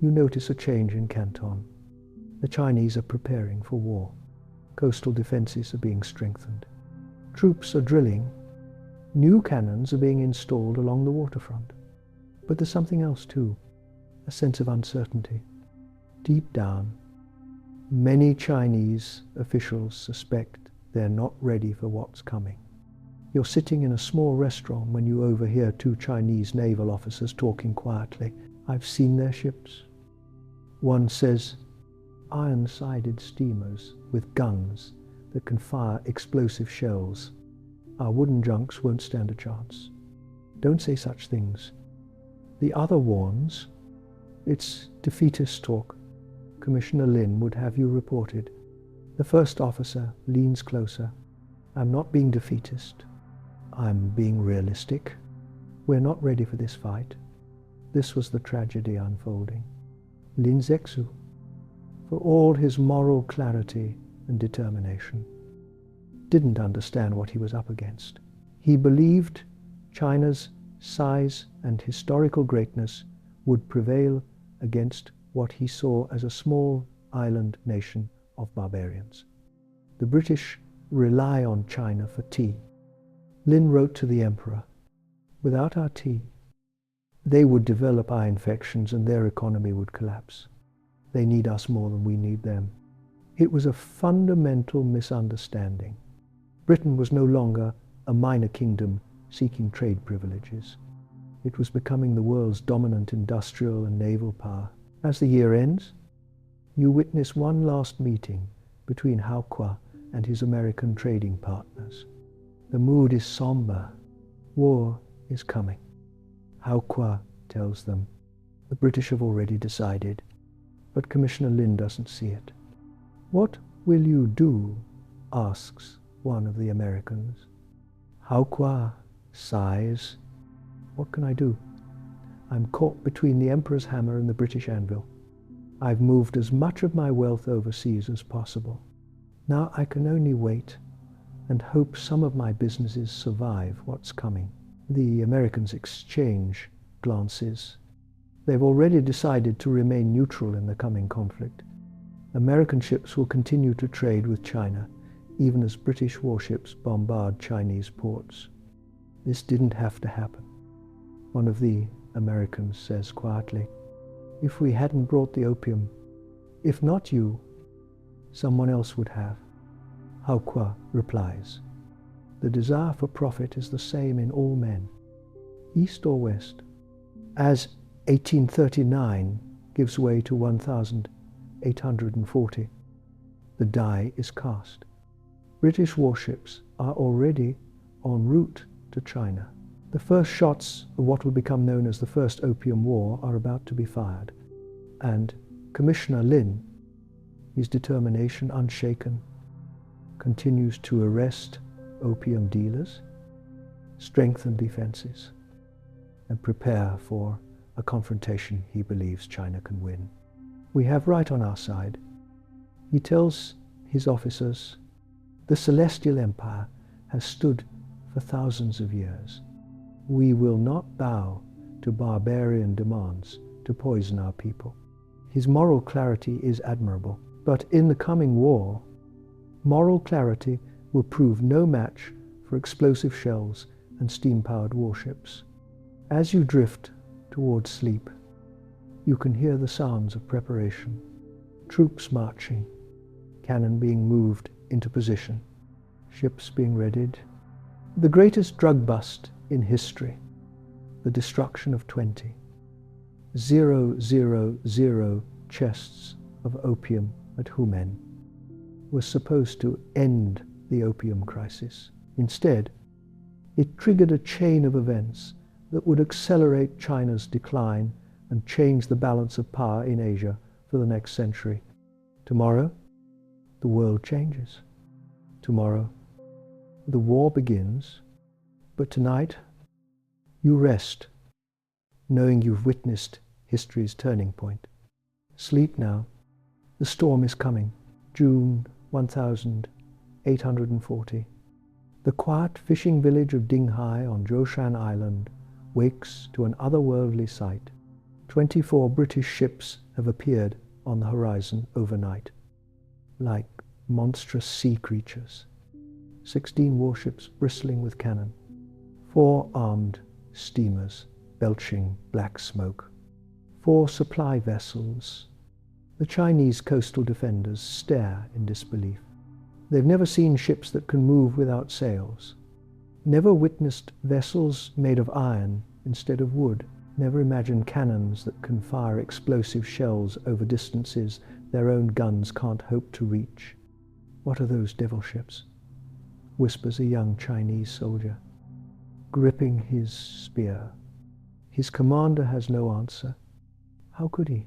You notice a change in Canton. The Chinese are preparing for war. Coastal defenses are being strengthened. Troops are drilling. New cannons are being installed along the waterfront. But there's something else too, a sense of uncertainty. Deep down, many Chinese officials suspect they're not ready for what's coming. You're sitting in a small restaurant when you overhear two Chinese naval officers talking quietly. I've seen their ships. One says, iron-sided steamers with guns that can fire explosive shells. Our wooden junks won't stand a chance. Don't say such things. The other warns, it's defeatist talk. Commissioner Lin would have you reported. The first officer leans closer. I'm not being defeatist. I'm being realistic. We're not ready for this fight. This was the tragedy unfolding. Lin Zexu, for all his moral clarity and determination, didn't understand what he was up against. He believed China's size and historical greatness would prevail against what he saw as a small island nation of barbarians. The British rely on China for tea. Lin wrote to the emperor, without our tea, they would develop eye infections and their economy would collapse. They need us more than we need them. It was a fundamental misunderstanding. Britain was no longer a minor kingdom seeking trade privileges. It was becoming the world's dominant industrial and naval power. As the year ends, you witness one last meeting between Hao Kuo and his American trading partners. The mood is somber. War is coming. Hao Kuo tells them, the British have already decided, but Commissioner Lin doesn't see it. What will you do? Asks one of the Americans. Hao Kuo sighs. What can I do? I'm caught between the Emperor's hammer and the British anvil. I've moved as much of my wealth overseas as possible. Now I can only wait and hope some of my businesses survive what's coming. The Americans exchange glances. They've already decided to remain neutral in the coming conflict. American ships will continue to trade with China, even as British warships bombard Chinese ports. This didn't have to happen. One of the Americans says quietly, if we hadn't brought the opium, if not you, someone else would have. Hao Kuo replies, the desire for profit is the same in all men, east or west. As 1839 gives way to 1840, the die is cast. British warships are already en route to China. The first shots of what will become known as the First Opium War are about to be fired, and Commissioner Lin, his determination unshaken, continues to arrest opium dealers, strengthen defenses, and prepare for a confrontation he believes China can win. We have right on our side. He tells his officers, the Celestial Empire has stood for thousands of years. We will not bow to barbarian demands to poison our people. His moral clarity is admirable, but in the coming war, moral clarity will prove no match for explosive shells and steam-powered warships. As you drift towards sleep, you can hear the sounds of preparation, troops marching, cannon being moved into position, ships being readied. The greatest drug bust in history, the destruction of 000 chests of opium at Humen, was supposed to end the opium crisis. Instead, it triggered a chain of events that would accelerate China's decline and change the balance of power in Asia for the next century. Tomorrow, the world changes. Tomorrow, the war begins, but tonight, you rest, knowing you've witnessed history's turning point. Sleep now. The storm is coming. June 1840. The quiet fishing village of Dinghai on Zhoushan Island wakes to an otherworldly sight. 24 British ships have appeared on the horizon overnight, like monstrous sea creatures. 16 warships bristling with cannon. 4 armed steamers belching black smoke. 4 supply vessels. The Chinese coastal defenders stare in disbelief. They've never seen ships that can move without sails. Never witnessed vessels made of iron instead of wood. Never imagined cannons that can fire explosive shells over distances their own guns can't hope to reach. What are those devil ships? Whispers a young Chinese soldier, gripping his spear. His commander has no answer. How could he?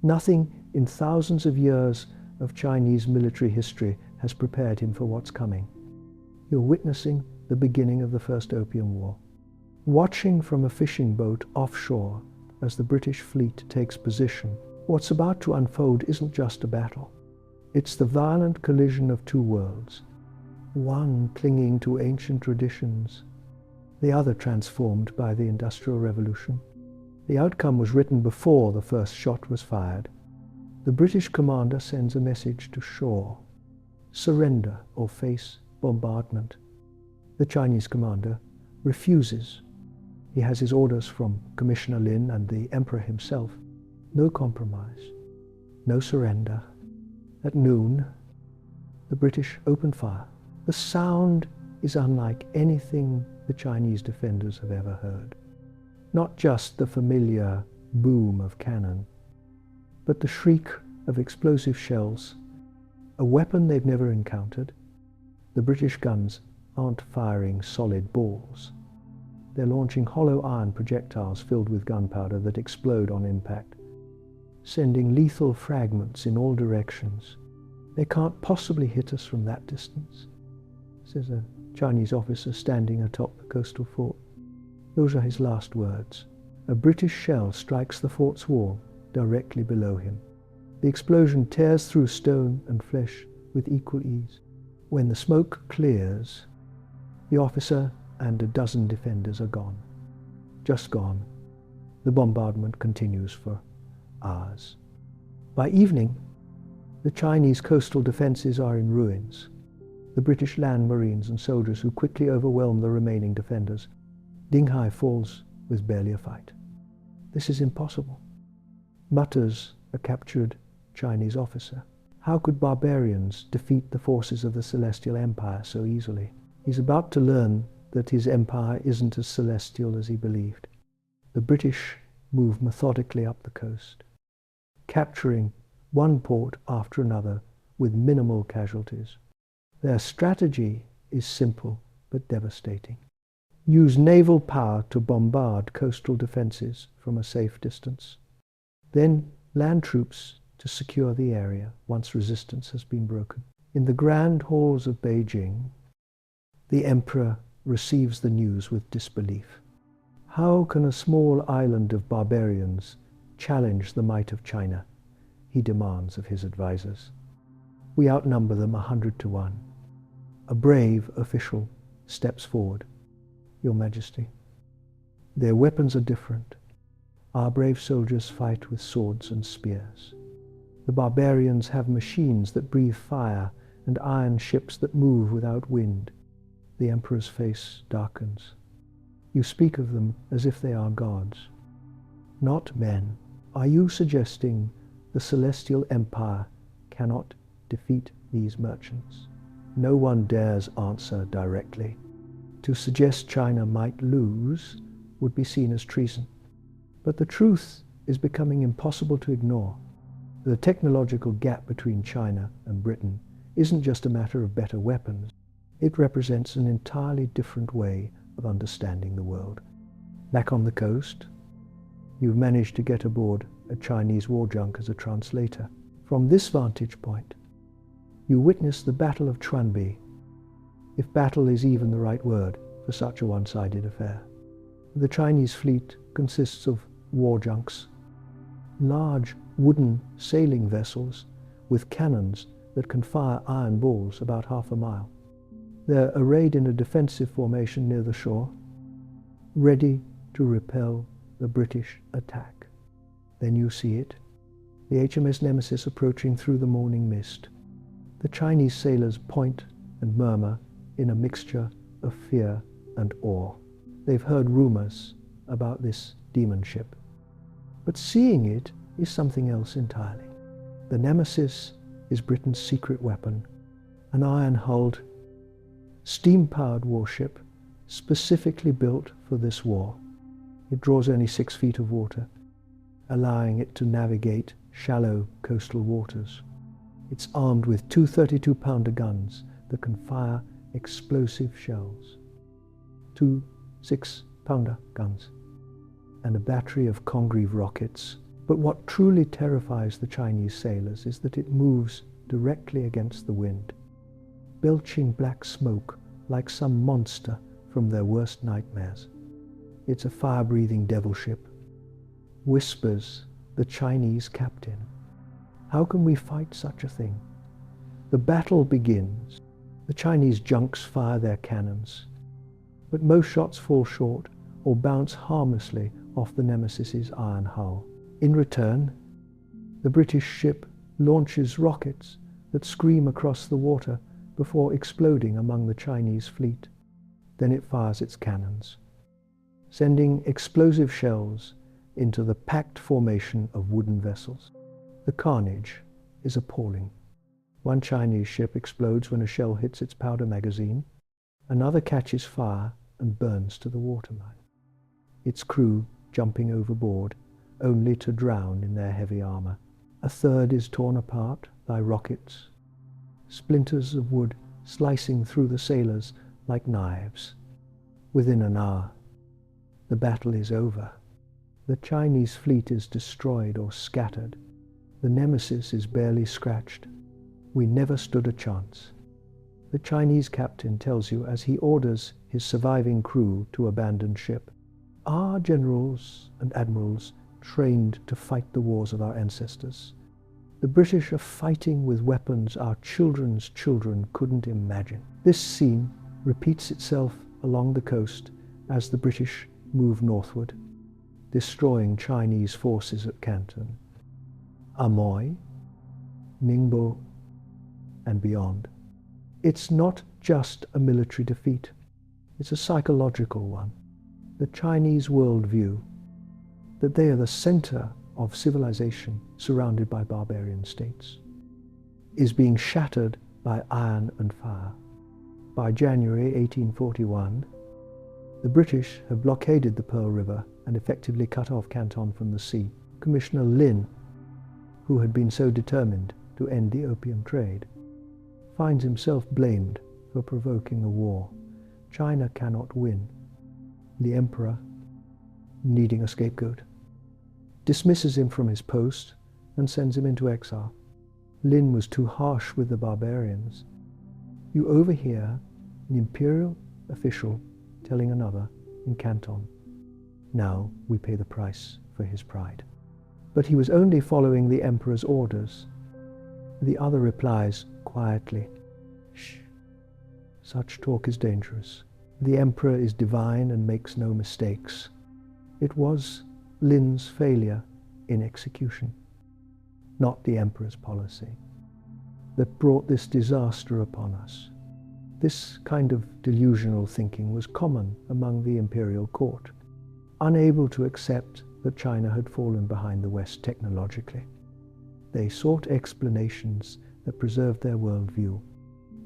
Nothing in thousands of years of Chinese military history has prepared him for what's coming. You're witnessing the beginning of the First Opium War. Watching from a fishing boat offshore as the British fleet takes position, what's about to unfold isn't just a battle. It's the violent collision of two worlds, one clinging to ancient traditions, the other transformed by the Industrial Revolution. The outcome was written before the first shot was fired. The British commander sends a message to shore: surrender or face bombardment. The Chinese commander refuses. He has his orders from Commissioner Lin and the Emperor himself. No compromise, no surrender. At noon, the British open fire. The sound is unlike anything the Chinese defenders have ever heard. Not just the familiar boom of cannon, but the shriek of explosive shells, a weapon they've never encountered. The British guns aren't firing solid balls. They're launching hollow iron projectiles filled with gunpowder that explode on impact, sending lethal fragments in all directions. They can't possibly hit us from that distance, says a Chinese officer standing atop the coastal fort. Those are his last words. A British shell strikes the fort's wall directly below him. The explosion tears through stone and flesh with equal ease. When the smoke clears, the officer and a dozen defenders are gone. Just gone. The bombardment continues for hours. By evening, the Chinese coastal defenses are in ruins. The British land marines and soldiers who quickly overwhelm the remaining defenders. Dinghai falls with barely a fight. This is impossible, mutters a captured Chinese officer. How could barbarians defeat the forces of the Celestial Empire so easily? He's about to learn that his empire isn't as celestial as he believed. The British move methodically up the coast, capturing one port after another with minimal casualties. Their strategy is simple but devastating. Use naval power to bombard coastal defenses from a safe distance. Then land troops to secure the area once resistance has been broken. In the grand halls of Beijing, the emperor receives the news with disbelief. How can a small island of barbarians challenge the might of China? He demands of his advisors. We outnumber them 100 to 1. A brave official steps forward. Your Majesty, their weapons are different. Our brave soldiers fight with swords and spears. The barbarians have machines that breathe fire and iron ships that move without wind. The emperor's face darkens. You speak of them as if they are gods, not men. Are you suggesting the Celestial Empire cannot defeat these merchants? No one dares answer directly. To suggest China might lose would be seen as treason. But the truth is becoming impossible to ignore. The technological gap between China and Britain isn't just a matter of better weapons. It represents an entirely different way of understanding the world. Back on the coast, you've managed to get aboard a Chinese war junk as a translator. From this vantage point, you witness the Battle of Chuanbi, if battle is even the right word for such a one-sided affair. The Chinese fleet consists of war junks, large wooden sailing vessels with cannons that can fire iron balls about half a mile. They're arrayed in a defensive formation near the shore, ready to repel the British attack. Then you see it, the HMS Nemesis approaching through the morning mist. The Chinese sailors point and murmur in a mixture of fear and awe. They've heard rumors about this demon ship, but seeing it is something else entirely. The Nemesis is Britain's secret weapon, an iron-hulled, steam-powered warship specifically built for this war. It draws only 6 feet of water, allowing it to navigate shallow coastal waters. It's armed with two 32-pounder guns that can fire explosive shells, two 6-pounder guns, and a battery of Congreve rockets. But what truly terrifies the Chinese sailors is that it moves directly against the wind, belching black smoke like some monster from their worst nightmares. It's a fire-breathing devil ship, whispers the Chinese captain. How can we fight such a thing? The battle begins. The Chinese junks fire their cannons, but most shots fall short or bounce harmlessly off the Nemesis's iron hull. In return, the British ship launches rockets that scream across the water before exploding among the Chinese fleet. Then it fires its cannons, sending explosive shells into the packed formation of wooden vessels. The carnage is appalling. One Chinese ship explodes when a shell hits its powder magazine. Another catches fire and burns to the waterline, its crew jumping overboard only to drown in their heavy armor. A third is torn apart by rockets, splinters of wood slicing through the sailors like knives. Within an hour, the battle is over. The Chinese fleet is destroyed or scattered. The Nemesis is barely scratched. We never stood a chance. The Chinese captain tells you as he orders his surviving crew to abandon ship. Our generals and admirals trained to fight the wars of our ancestors. The British are fighting with weapons our children's children couldn't imagine. This scene repeats itself along the coast as the British move northward, destroying Chinese forces at Canton, Amoy, Ningbo, and beyond. It's not just a military defeat, it's a psychological one. The Chinese worldview, that they are the center of civilization surrounded by barbarian states, is being shattered by iron and fire. By January 1841, the British have blockaded the Pearl River and effectively cut off Canton from the sea. Commissioner Lin, who had been so determined to end the opium trade, finds himself blamed for provoking a war. China cannot win. The emperor, needing a scapegoat, dismisses him from his post and sends him into exile. Lin was too harsh with the barbarians. You overhear an imperial official telling another in Canton, "Now we pay the price for his pride." But he was only following the emperor's orders. The other replies quietly, "Shh, such talk is dangerous. The emperor is divine and makes no mistakes." It was Lin's failure in execution, not the emperor's policy, that brought this disaster upon us. This kind of delusional thinking was common among the imperial court, unable to accept that China had fallen behind the West technologically. They sought explanations that preserved their worldview,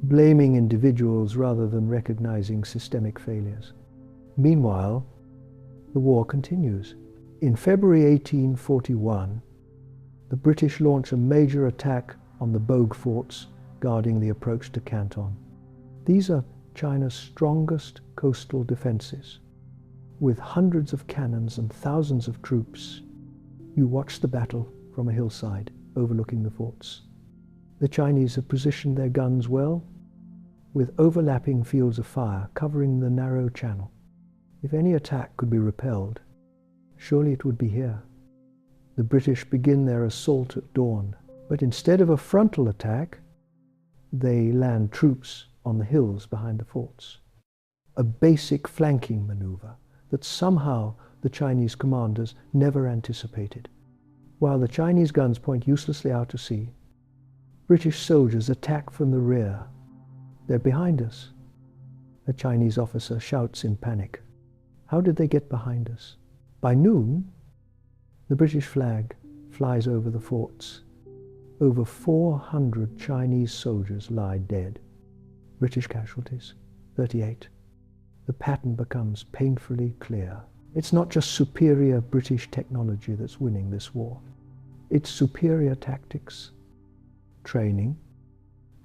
blaming individuals rather than recognizing systemic failures. Meanwhile, the war continues. In February 1841, the British launch a major attack on the Bogue forts guarding the approach to Canton. These are China's strongest coastal defenses. With hundreds of cannons and thousands of troops, you watch the battle from a hillside overlooking the forts. The Chinese have positioned their guns well, with overlapping fields of fire covering the narrow channel. If any attack could be repelled, surely it would be here. The British begin their assault at dawn, but instead of a frontal attack, they land troops on the hills behind the forts. A basic flanking maneuver that somehow the Chinese commanders never anticipated. While the Chinese guns point uselessly out to sea, British soldiers attack from the rear. "They're behind us," a Chinese officer shouts in panic. How did they get behind us? By noon, the British flag flies over the forts. Over 400 Chinese soldiers lie dead. British casualties, 38. The pattern becomes painfully clear. It's not just superior British technology that's winning this war. its superior tactics, training,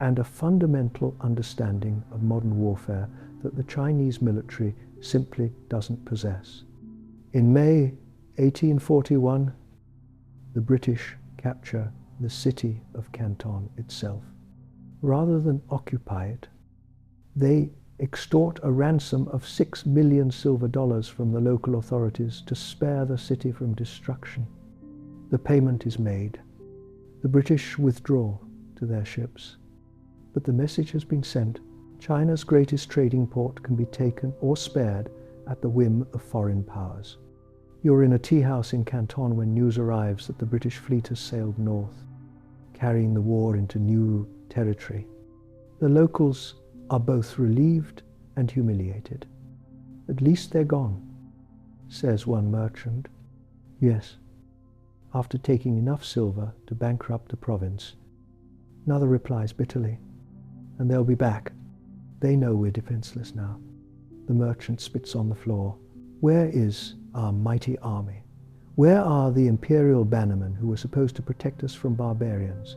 and a fundamental understanding of modern warfare that the Chinese military simply doesn't possess. In May 1841, the British capture the city of Canton itself. Rather than occupy it, they extort a ransom of $6 million silver from the local authorities to spare the city from destruction. The payment is made. The British withdraw to their ships. But the message has been sent. China's greatest trading port can be taken or spared at the whim of foreign powers. You're in a tea house in Canton when news arrives that the British fleet has sailed north, carrying the war into new territory. The locals are both relieved and humiliated. At least they're gone, says one merchant. Yes, after taking enough silver to bankrupt the province. Another replies bitterly, and they'll be back. They know we're defenseless now. The merchant spits on the floor. Where is our mighty army? Where are the imperial bannermen who were supposed to protect us from barbarians?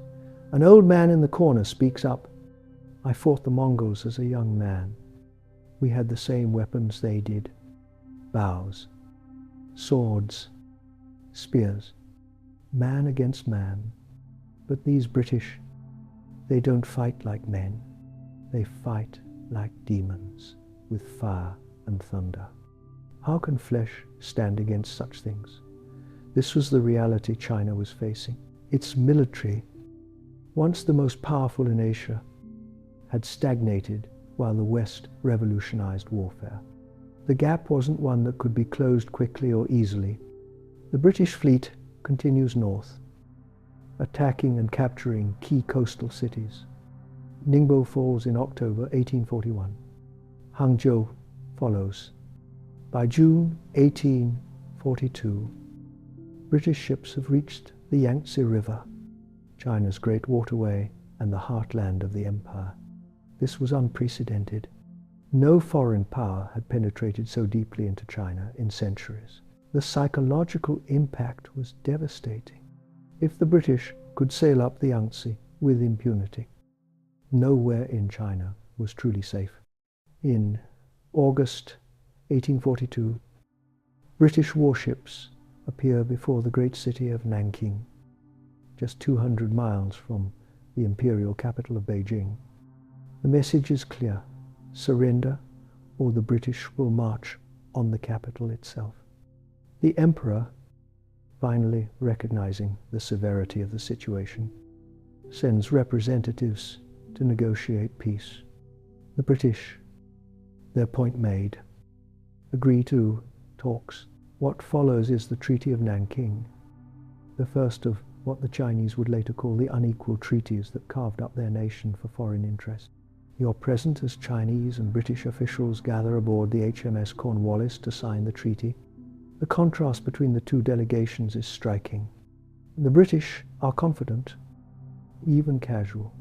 An old man in the corner speaks up. I fought the Mongols as a young man. We had the same weapons they did. Bows, swords, spears, man against man. But these British, they don't fight like men. They fight like demons, with fire and thunder. How can flesh stand against such things? This was the reality China was facing. Its military, once the most powerful in Asia, had stagnated while the West revolutionized warfare. The gap wasn't one that could be closed quickly or easily. The British fleet continues north, attacking and capturing key coastal cities. Ningbo falls in October 1841. Hangzhou follows. By June 1842, British ships have reached the Yangtze River, China's great waterway and the heartland of the empire. This was unprecedented. No foreign power had penetrated so deeply into China in centuries. The psychological impact was devastating. If the British could sail up the Yangtze with impunity, nowhere in China was truly safe. In August 1842, British warships appear before the great city of Nanking, just 200 miles from the imperial capital of Beijing. The message is clear: surrender or the British will march on the capital itself. The emperor, finally recognizing the severity of the situation, sends representatives to negotiate peace. The British, their point made, agree to talks. What follows is the Treaty of Nanking, the first of what the Chinese would later call the unequal treaties that carved up their nation for foreign interest. You're present as Chinese and British officials gather aboard the HMS Cornwallis to sign the treaty. The contrast between the two delegations is striking. The British are confident, even casual,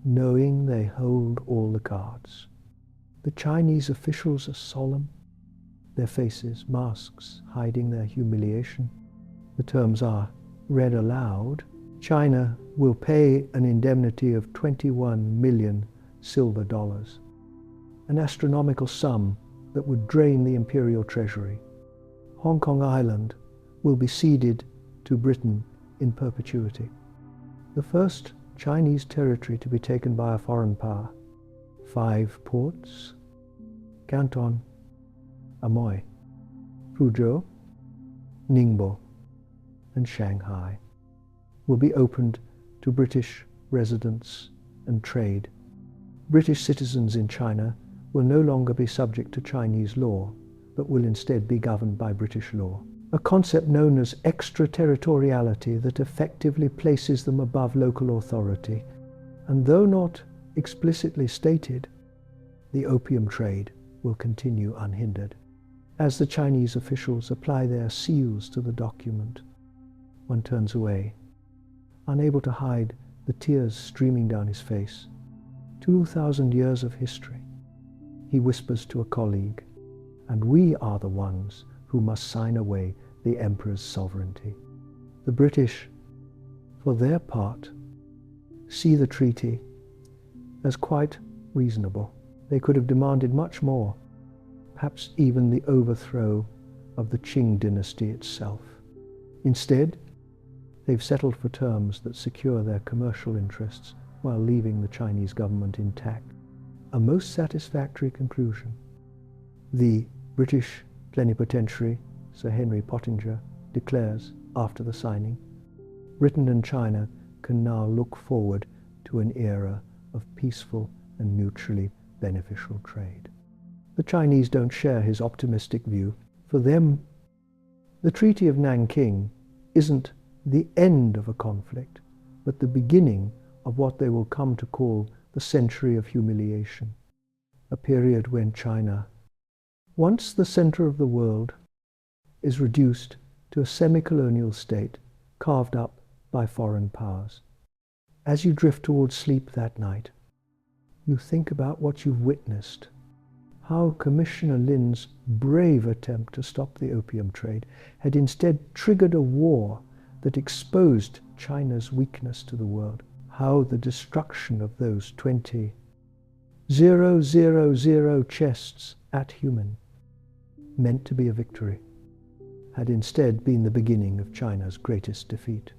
knowing they hold all the cards. The Chinese officials are solemn, their faces masks hiding their humiliation. The terms are read aloud. China will pay an indemnity of 21 million silver dollars, an astronomical sum that would drain the imperial treasury. Hong Kong Island will be ceded to Britain in perpetuity. The first Chinese territory to be taken by a foreign power. 5 ports: Canton, Amoy, Fuzhou, Ningbo, and Shanghai, will be opened to British residents and trade. British citizens in China will no longer be subject to Chinese law, but will instead be governed by British law, a concept known as extraterritoriality that effectively places them above local authority. And though not explicitly stated, the opium trade will continue unhindered. As the Chinese officials apply their seals to the document, one turns away, unable to hide the tears streaming down his face. 2,000 years of history, he whispers to a colleague, and we are the ones who must sign away the emperor's sovereignty. The British for their part, see the treaty as quite reasonable. They could have demanded much more, perhaps even the overthrow of the Qing dynasty itself. Instead, they've settled for terms that secure their commercial interests while leaving the Chinese government intact. A most satisfactory conclusion. The British plenipotentiary, Sir Henry Pottinger, declares after the signing, Britain and China can now look forward to an era of peaceful and mutually beneficial trade. The Chinese don't share his optimistic view. For them, the Treaty of Nanking isn't the end of a conflict, but the beginning of what they will come to call the century of humiliation, a period when China, once the center of the world, is reduced to a semi-colonial state carved up by foreign powers. As you drift towards sleep that night, you think about what you've witnessed, how Commissioner Lin's brave attempt to stop the opium trade had instead triggered a war that exposed China's weakness to the world, how the destruction of those 20,000 chests at Human, meant to be a victory, had instead been the beginning of China's greatest defeat.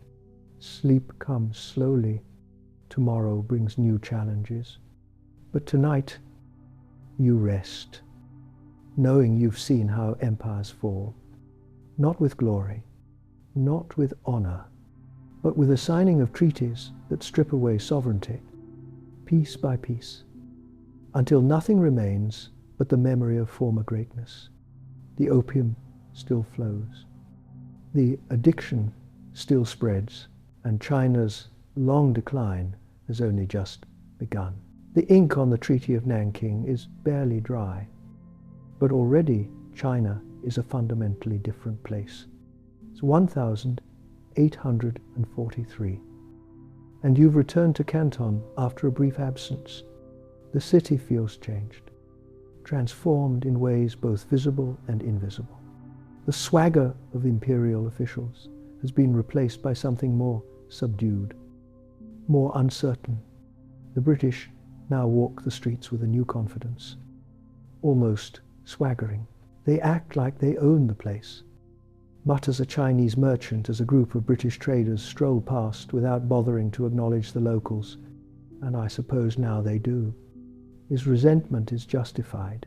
Sleep comes slowly. Tomorrow brings new challenges. But tonight, you rest, knowing you've seen how empires fall, not with glory, not with honor, but with the signing of treaties that strip away sovereignty, piece by piece, until nothing remains but the memory of former greatness. The opium still flows. The addiction still spreads, and China's long decline has only just begun. The ink on the Treaty of Nanking is barely dry, but already China is a fundamentally different place. It's 1843, and you've returned to Canton after a brief absence. The city feels changed, transformed in ways both visible and invisible. The swagger of imperial officials has been replaced by something more subdued, more uncertain. The British now walk the streets with a new confidence, almost swaggering. They act like they own the place. But as a Chinese merchant, as a group of British traders stroll past without bothering to acknowledge the locals, and I suppose now they do, his resentment is justified.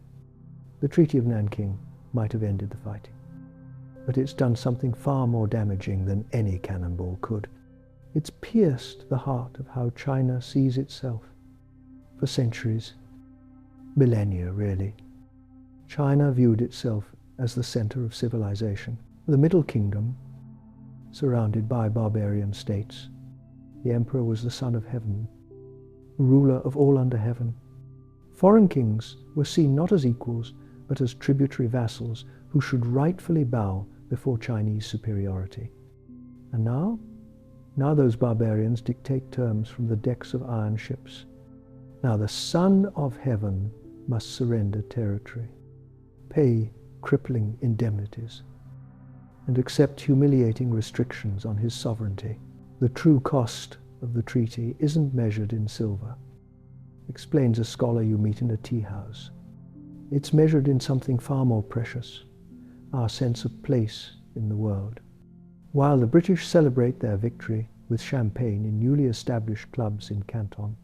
The Treaty of Nanking might have ended the fighting, but it's done something far more damaging than any cannonball could. It's pierced the heart of how China sees itself. For centuries, millennia really, China viewed itself as the center of civilization. The Middle Kingdom, surrounded by barbarian states, the emperor was the son of heaven, ruler of all under heaven. Foreign kings were seen not as equals, but as tributary vassals who should rightfully bow before Chinese superiority. And now those barbarians dictate terms from the decks of iron ships. Now the Son of Heaven must surrender territory, pay crippling indemnities, and accept humiliating restrictions on his sovereignty. The true cost of the treaty isn't measured in silver, explains a scholar you meet in a tea house. It's measured in something far more precious, our sense of place in the world. While the British celebrate their victory with champagne in newly established clubs in Canton,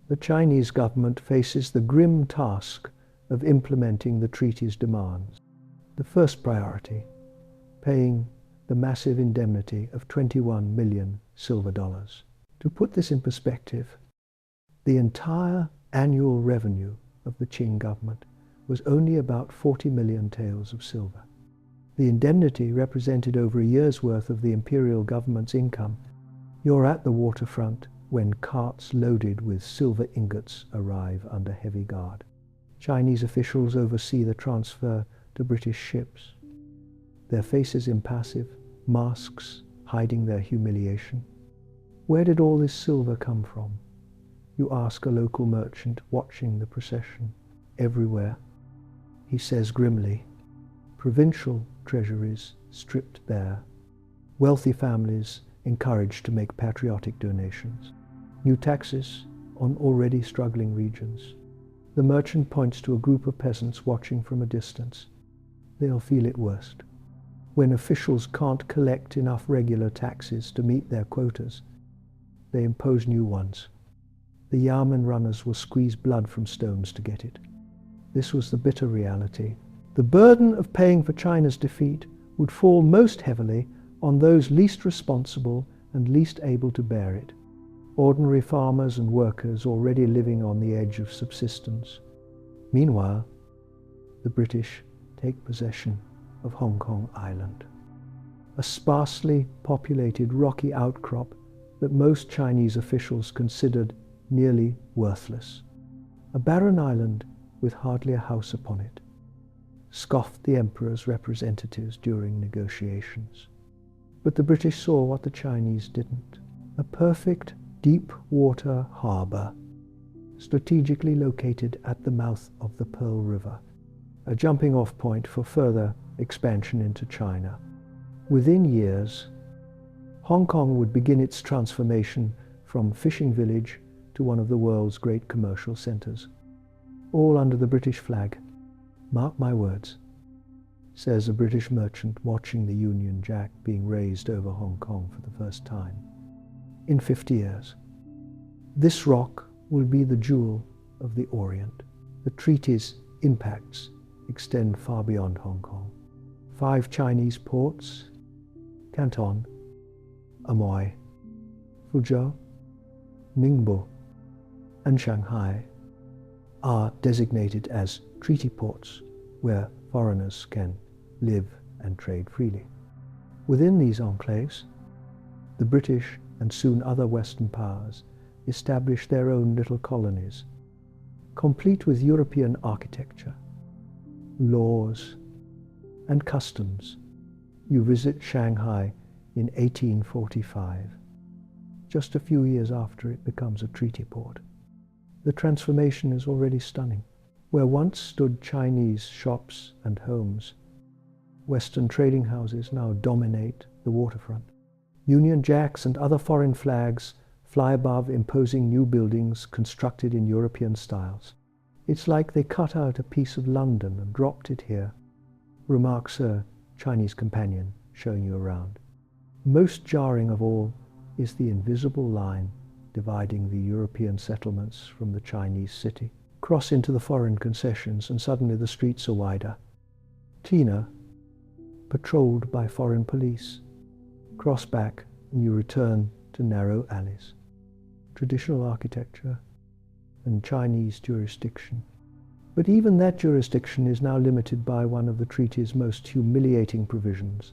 the Chinese government faces the grim task of implementing the treaty's demands. The first priority, paying the massive indemnity of 21 million silver dollars. To put this in perspective, the entire annual revenue of the Qing government was only about 40 million taels of silver. The indemnity represented over a year's worth of the imperial government's income. You're at the waterfront when carts loaded with silver ingots arrive under heavy guard. Chinese officials oversee the transfer to British ships, their faces impassive, masks hiding their humiliation. Where did all this silver come from? You ask a local merchant watching the procession. Everywhere. He says grimly, provincial treasuries stripped bare, wealthy families encouraged to make patriotic donations. New taxes on already struggling regions. The merchant points to a group of peasants watching from a distance. They'll feel it worst. When officials can't collect enough regular taxes to meet their quotas, they impose new ones. The yamen runners will squeeze blood from stones to get it. This was the bitter reality. The burden of paying for China's defeat would fall most heavily on those least responsible and least able to bear it. Ordinary farmers and workers already living on the edge of subsistence. Meanwhile, the British take possession of Hong Kong Island, a sparsely populated rocky outcrop that most Chinese officials considered nearly worthless. A barren island with hardly a house upon it, scoffed the emperor's representatives during negotiations. But the British saw what the Chinese didn't. A perfect deep water harbour, strategically located at the mouth of the Pearl River, a jumping off point for further expansion into China. Within years, Hong Kong would begin its transformation from fishing village to one of the world's great commercial centres, all under the British flag. Mark my words, says a British merchant watching the Union Jack being raised over Hong Kong for the first time. In 50 years, this rock will be the jewel of the Orient. The treaty's impacts extend far beyond Hong Kong. 5 Chinese ports, Canton, Amoy, Fuzhou, Ningbo, and Shanghai, are designated as treaty ports where foreigners can live and trade freely. Within these enclaves, the British and soon other Western powers established their own little colonies, complete with European architecture, laws, and customs. You visit Shanghai in 1845, just a few years after it becomes a treaty port. The transformation is already stunning. Where once stood Chinese shops and homes, Western trading houses now dominate the waterfront. Union Jacks and other foreign flags fly above imposing new buildings constructed in European styles. It's like they cut out a piece of London and dropped it here, remarks a Chinese companion showing you around. Most jarring of all is the invisible line dividing the European settlements from the Chinese city. Cross into the foreign concessions and suddenly the streets are wider. Tina, patrolled by foreign police. Cross back and you return to narrow alleys. Traditional architecture and Chinese jurisdiction. But even that jurisdiction is now limited by one of the treaty's most humiliating provisions,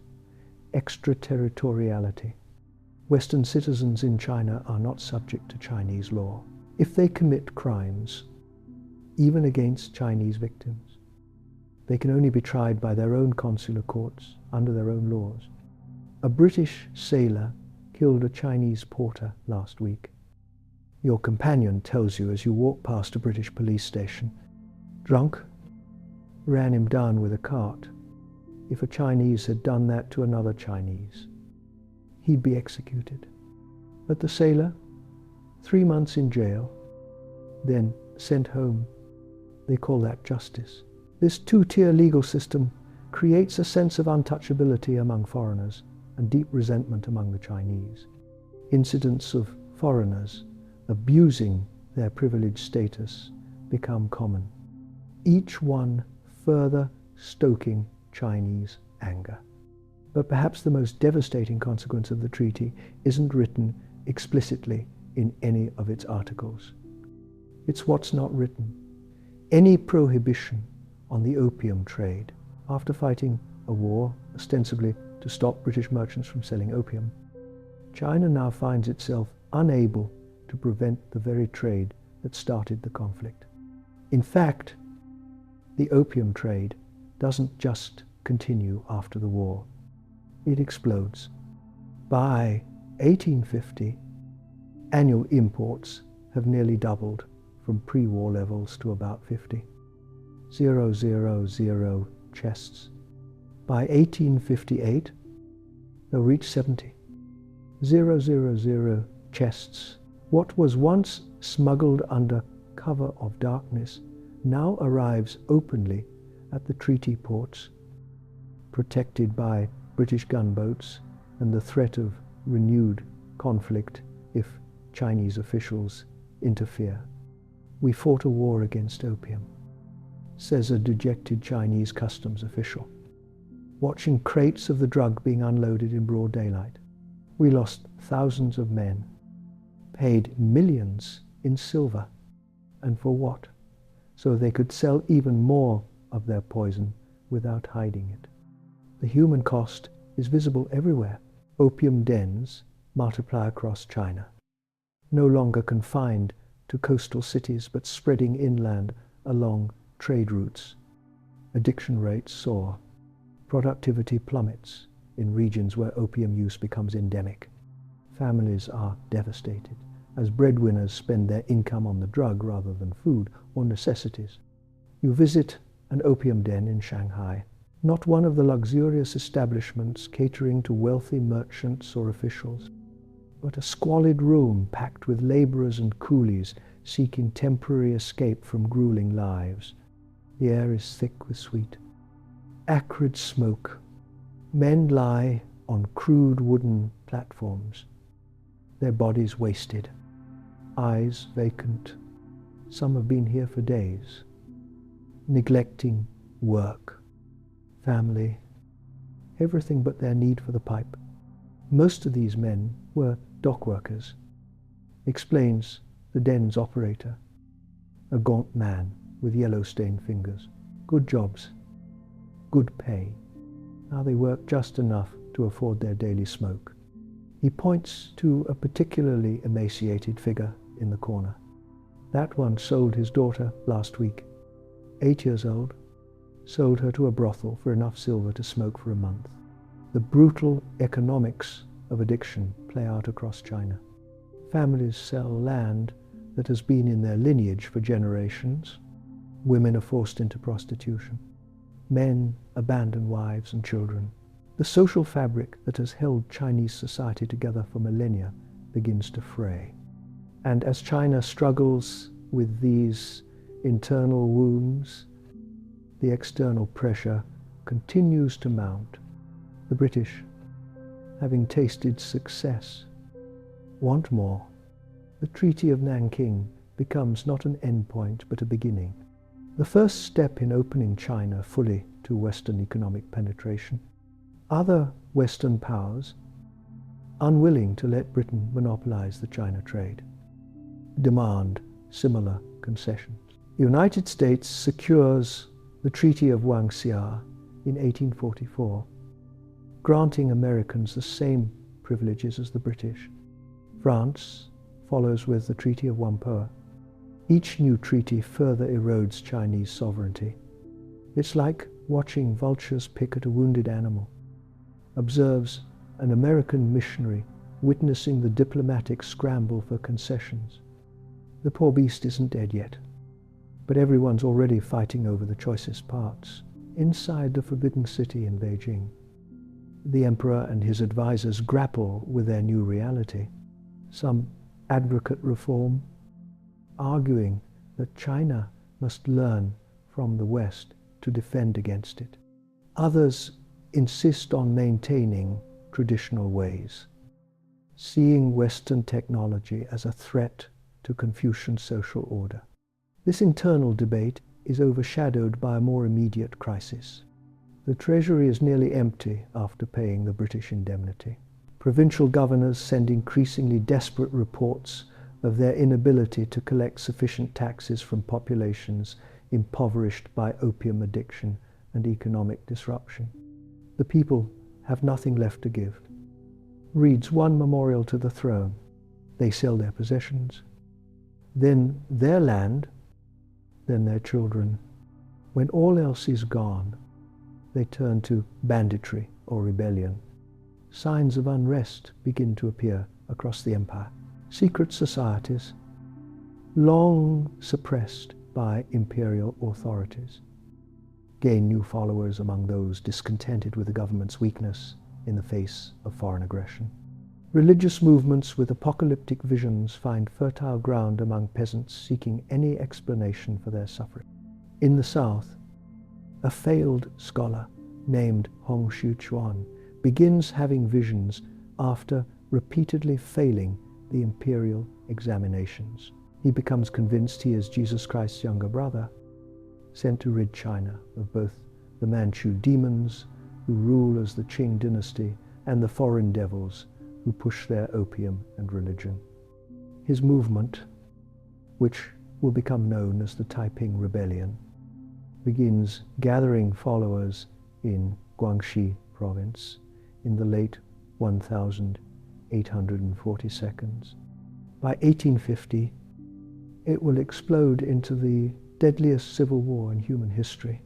extraterritoriality. Western citizens in China are not subject to Chinese law. If they commit crimes, even against Chinese victims, they can only be tried by their own consular courts under their own laws. A British sailor killed a Chinese porter last week. Your companion tells you as you walk past a British police station, drunk, ran him down with a cart. If a Chinese had done that to another Chinese, he'd be executed. But the sailor, 3 months in jail, then sent home. They call that justice. This two-tier legal system creates a sense of untouchability among foreigners and deep resentment among the Chinese. Incidents of foreigners abusing their privileged status become common, each one further stoking Chinese anger. But perhaps the most devastating consequence of the treaty isn't written explicitly in any of its articles. It's what's not written. Any prohibition on the opium trade, after fighting a war ostensibly to stop British merchants from selling opium, China now finds itself unable to prevent the very trade that started the conflict. In fact, the opium trade doesn't just continue after the war. It explodes. By 1850, annual imports have nearly doubled from pre-war levels to about 50. 000 chests. By 1858, they'll reach 70. 000 chests. What was once smuggled under cover of darkness now arrives openly at the treaty ports, protected by British gunboats and the threat of renewed conflict if Chinese officials interfere. "We fought a war against opium," says a dejected Chinese customs official, watching crates of the drug being unloaded in broad daylight. "We lost thousands of men, paid millions in silver, and for what? So they could sell even more of their poison without hiding it." The human cost is visible everywhere. Opium dens multiply across China, no longer confined to coastal cities but spreading inland along trade routes. Addiction rates soar. Productivity plummets in regions where opium use becomes endemic. Families are devastated as breadwinners spend their income on the drug rather than food or necessities. You visit an opium den in Shanghai, not one of the luxurious establishments catering to wealthy merchants or officials, but a squalid room packed with laborers and coolies seeking temporary escape from grueling lives. The air is thick with sweet, acrid smoke. Men lie on crude wooden platforms, their bodies wasted, eyes vacant. Some have been here for days, neglecting work, family, everything but their need for the pipe. Most of these men were dock workers, explains the den's operator, a gaunt man with yellow-stained fingers. Good jobs, good pay. Now they work just enough to afford their daily smoke. He points to a particularly emaciated figure in the corner. That one sold his daughter last week, 8 years old, sold her to a brothel for enough silver to smoke for a month. The brutal economics of addiction play out across China. Families sell land that has been in their lineage for generations. Women are forced into prostitution. Men abandon wives and children. The social fabric that has held Chinese society together for millennia begins to fray. And as China struggles with these internal wounds, the external pressure continues to mount. The British, having tasted success, want more. The Treaty of Nanking becomes not an endpoint but a beginning. The first step in opening China fully to Western economic penetration. Other Western powers, unwilling to let Britain monopolize the China trade, demand similar concessions. The United States secures the Treaty of Wangxia in 1844, granting Americans the same privileges as the British. France follows with the Treaty of Whampoa. Each new treaty further erodes Chinese sovereignty. It's like watching vultures pick at a wounded animal, observes an American missionary witnessing the diplomatic scramble for concessions. The poor beast isn't dead yet, but everyone's already fighting over the choicest parts. Inside the Forbidden City in Beijing, the emperor and his advisors grapple with their new reality. Some advocate reform, arguing that China must learn from the West to defend against it. Others insist on maintaining traditional ways, seeing Western technology as a threat to Confucian social order. This internal debate is overshadowed by a more immediate crisis. The treasury is nearly empty after paying the British indemnity. Provincial governors send increasingly desperate reports of their inability to collect sufficient taxes from populations impoverished by opium addiction and economic disruption. The people have nothing left to give. Reads one memorial to the throne. They sell their possessions, then their land, then their children. When all else is gone, they turn to banditry or rebellion. Signs of unrest begin to appear across the empire. Secret societies, long suppressed by imperial authorities, gain new followers among those discontented with the government's weakness in the face of foreign aggression. Religious movements with apocalyptic visions find fertile ground among peasants seeking any explanation for their suffering. In the south, a failed scholar named Hong Xiuquan begins having visions after repeatedly failing the imperial examinations. He becomes convinced he is Jesus Christ's younger brother, sent to rid China of both the Manchu demons who rule as the Qing dynasty and the foreign devils who push their opium and religion. His movement, which will become known as the Taiping Rebellion, begins gathering followers in Guangxi province in the late 1842. By 1850, it will explode into the deadliest civil war in human history,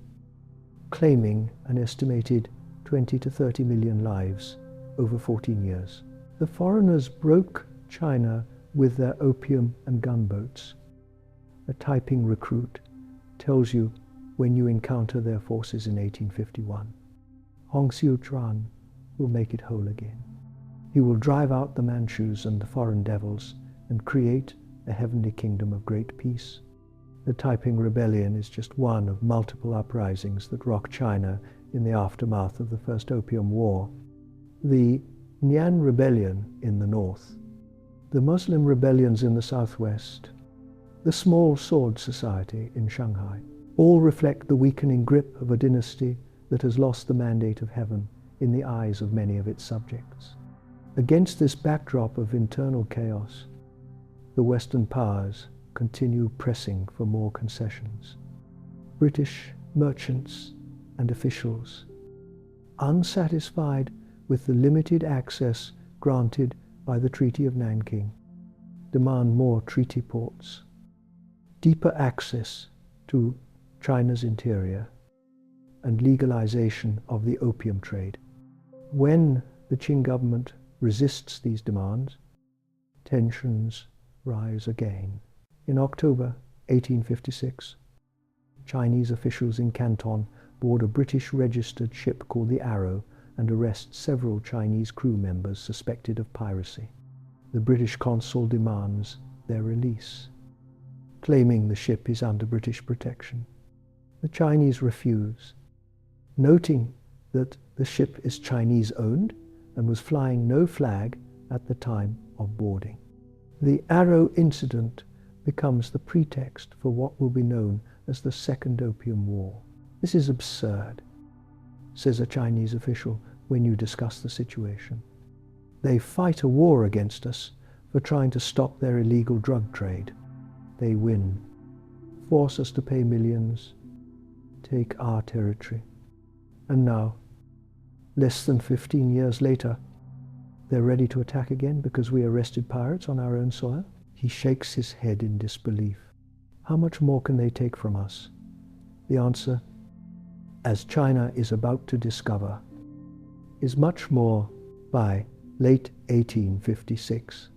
claiming an estimated 20 to 30 million lives over 14 years. The foreigners broke China with their opium and gunboats. A Taiping recruit tells you when you encounter their forces in 1851. Hong Xiuquan will make it whole again. He will drive out the Manchus and the foreign devils and create a heavenly kingdom of great peace. The Taiping Rebellion is just one of multiple uprisings that rock China in the aftermath of the First Opium War. The Nian Rebellion in the north, the Muslim rebellions in the southwest, the Small Sword Society in Shanghai, all reflect the weakening grip of a dynasty that has lost the mandate of heaven in the eyes of many of its subjects. Against this backdrop of internal chaos, the Western powers continue pressing for more concessions. British merchants and officials, unsatisfied with the limited access granted by the Treaty of Nanking, demand more treaty ports, deeper access to China's interior, and legalization of the opium trade. When the Qing government resists these demands, tensions rise again. In October 1856, Chinese officials in Canton board a British-registered ship called the Arrow and arrest several Chinese crew members suspected of piracy. The British consul demands their release, claiming the ship is under British protection. The Chinese refuse, noting that the ship is Chinese-owned and was flying no flag at the time of boarding. The Arrow incident becomes the pretext for what will be known as the Second Opium War. This is absurd, says a Chinese official when you discuss the situation. They fight a war against us for trying to stop their illegal drug trade. They win, force us to pay millions, take our territory. And now, less than 15 years later, they're ready to attack again because we arrested pirates on our own soil? He shakes his head in disbelief. How much more can they take from us? The answer, as China is about to discover, is much more. By late 1856,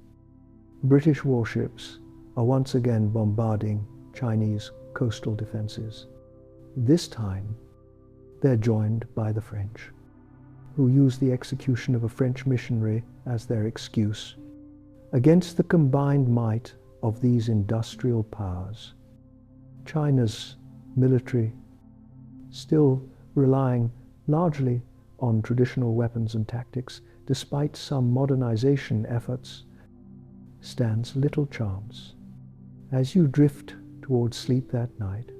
British warships are once again bombarding Chinese coastal defenses. This time, they're joined by the French, who use the execution of a French missionary as their excuse. Against the combined might of these industrial powers, China's military, still relying largely on traditional weapons and tactics, despite some modernization efforts, stands little chance. As you drift towards sleep that night,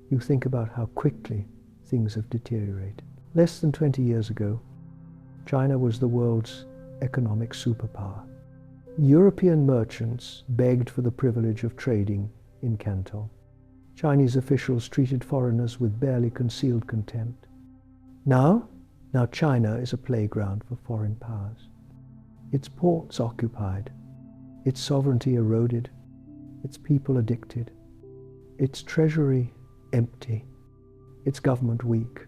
you think about how quickly things have deteriorated. Less than 20 years ago, China was the world's economic superpower. European merchants begged for the privilege of trading in Canton. Chinese officials treated foreigners with barely concealed contempt. Now China is a playground for foreign powers. Its ports occupied, its sovereignty eroded, its people addicted, its treasury empty, its government weak,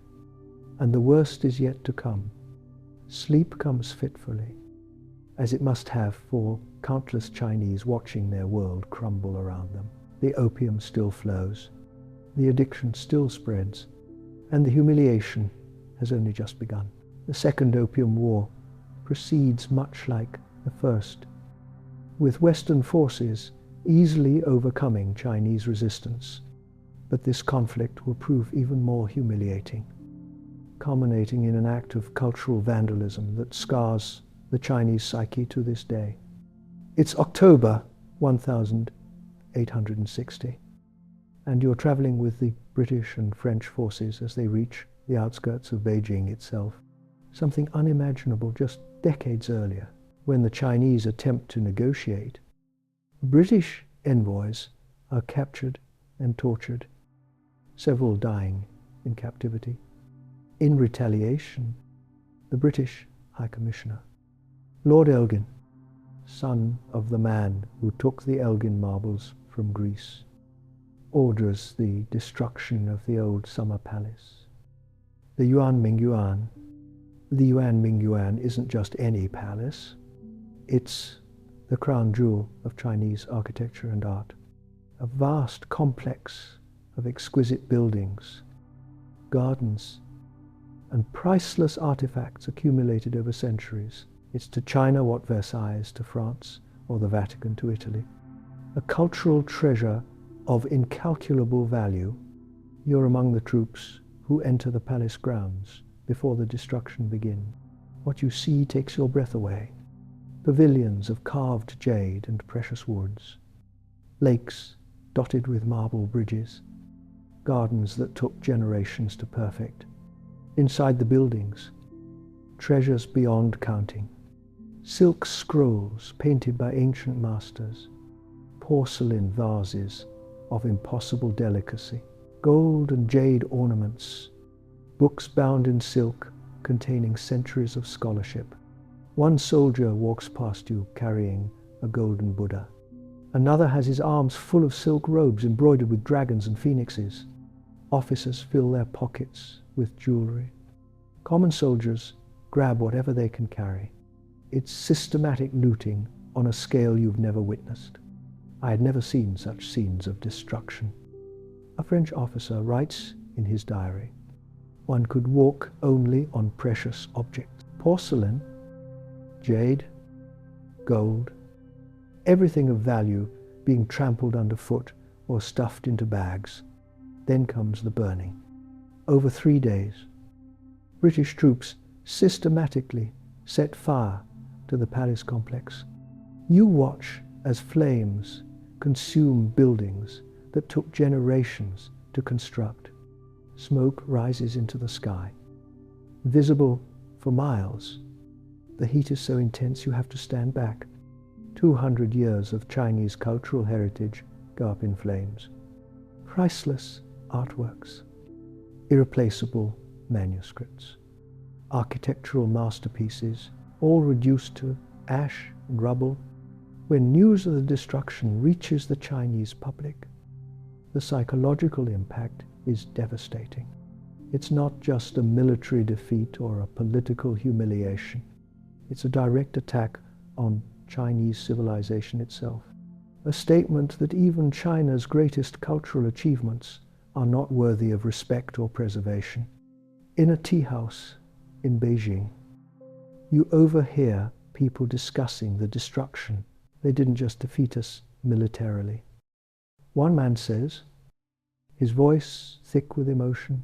and the worst is yet to come. Sleep comes fitfully, as it must have for countless Chinese watching their world crumble around them. The opium still flows, the addiction still spreads, and the humiliation has only just begun. The Second Opium War proceeds much like the first, with Western forces easily overcoming Chinese resistance. But this conflict will prove even more humiliating, culminating in an act of cultural vandalism that scars the Chinese psyche to this day. It's October 1860, and you're traveling with the British and French forces as they reach the outskirts of Beijing itself, something unimaginable just decades earlier, when the Chinese attempt to negotiate. British envoys are captured and tortured, several dying in captivity. In retaliation, the British High Commissioner, Lord Elgin, son of the man who took the Elgin marbles from Greece, orders the destruction of the old summer palace. The Yuan Mingyuan. The Yuan Mingyuan isn't just any palace. It's the crown jewel of Chinese architecture and art. A vast complex of exquisite buildings, gardens, and priceless artifacts accumulated over centuries. It's to China what Versailles is to France, or the Vatican to Italy. A cultural treasure of incalculable value. You're among the troops who enter the palace grounds before the destruction begins. What you see takes your breath away. Pavilions of carved jade and precious woods. Lakes dotted with marble bridges. Gardens that took generations to perfect. Inside the buildings, treasures beyond counting. Silk scrolls painted by ancient masters. Porcelain vases of impossible delicacy. Gold and jade ornaments. Books bound in silk containing centuries of scholarship. One soldier walks past you carrying a golden Buddha. Another has his arms full of silk robes embroidered with dragons and phoenixes. Officers fill their pockets with jewelry. Common soldiers grab whatever they can carry. It's systematic looting on a scale you've never witnessed. I had never seen such scenes of destruction. A French officer writes in his diary, "One could walk only on precious objects. Porcelain, jade, gold, everything of value being trampled underfoot or stuffed into bags. Then comes the burning. Over 3 days, British troops systematically set fire to the palace complex. You watch as flames consume buildings that took generations to construct. Smoke rises into the sky. Visible for miles, the heat is so intense you have to stand back. 200 years of Chinese cultural heritage go up in flames. Priceless artworks, irreplaceable manuscripts, architectural masterpieces, all reduced to ash and rubble. When news of the destruction reaches the Chinese public, the psychological impact is devastating. It's not just a military defeat or a political humiliation. It's a direct attack on Chinese civilization itself. A statement that even China's greatest cultural achievements are not worthy of respect or preservation. In a tea house in Beijing, you overhear people discussing the destruction. They didn't just defeat us militarily. One man says, his voice thick with emotion,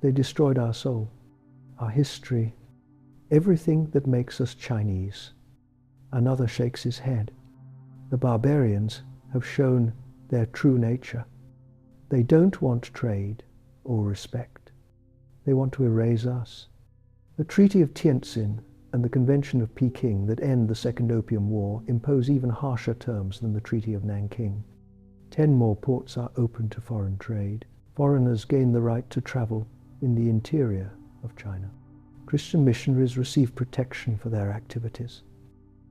they destroyed our soul, our history, everything that makes us Chinese. Another shakes his head. The barbarians have shown their true nature. They don't want trade or respect. They want to erase us. The Treaty of Tientsin and the Convention of Peking that end the Second Opium War impose even harsher terms than the Treaty of Nanking. 10 more ports are open to foreign trade. Foreigners gain the right to travel in the interior of China. Christian missionaries receive protection for their activities.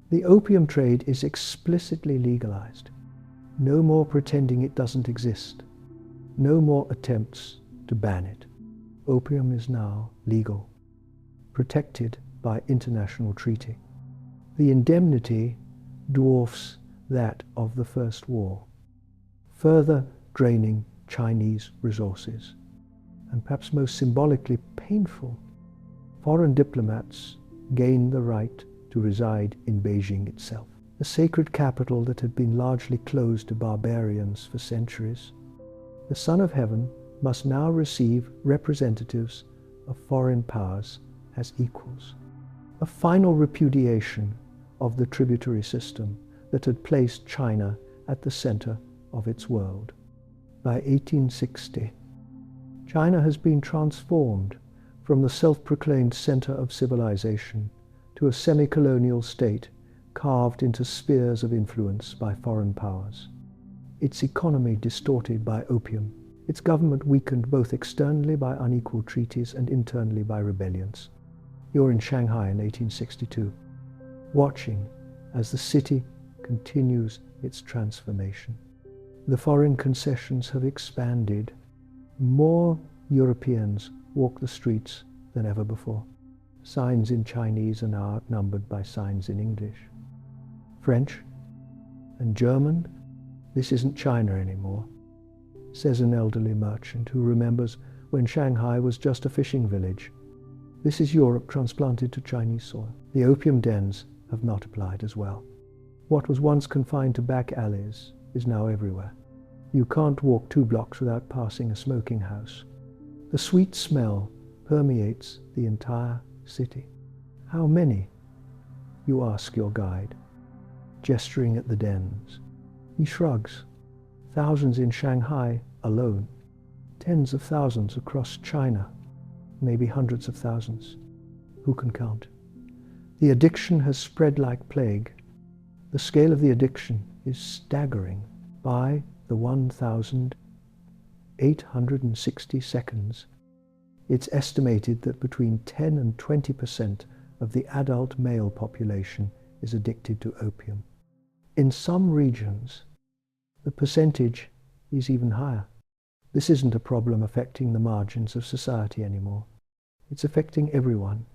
The opium trade is explicitly legalized. No more pretending it doesn't exist. No more attempts to ban it. Opium is now legal, protected by international treaty. The indemnity dwarfs that of the First War, further draining Chinese resources. And perhaps most symbolically painful, foreign diplomats gain the right to reside in Beijing itself. A sacred capital that had been largely closed to barbarians for centuries, the Son of Heaven must now receive representatives of foreign powers as equals. A final repudiation of the tributary system that had placed China at the center of its world. By 1860, China has been transformed from the self-proclaimed center of civilization to a semi-colonial state carved into spheres of influence by foreign powers. Its economy distorted by opium, its government weakened both externally by unequal treaties and internally by rebellions. You're in Shanghai in 1862, watching as the city continues its transformation. The foreign concessions have expanded. More Europeans walk the streets than ever before. Signs in Chinese are now outnumbered by signs in English. French and German, this isn't China anymore, says an elderly merchant who remembers when Shanghai was just a fishing village. This is Europe transplanted to Chinese soil. The opium dens have multiplied as well. What was once confined to back alleys is now everywhere. You can't walk 2 blocks without passing a smoking house. The sweet smell permeates the entire city. How many? You ask your guide, gesturing at the dens. He shrugs. Thousands in Shanghai alone. Tens of thousands across China. Maybe hundreds of thousands. Who can count? The addiction has spread like plague. The scale of the addiction is staggering. By the 1,860 seconds, it's estimated that between 10 and 20% of the adult male population is addicted to opium. In some regions, the percentage is even higher. This isn't a problem affecting the margins of society anymore. It's affecting everyone.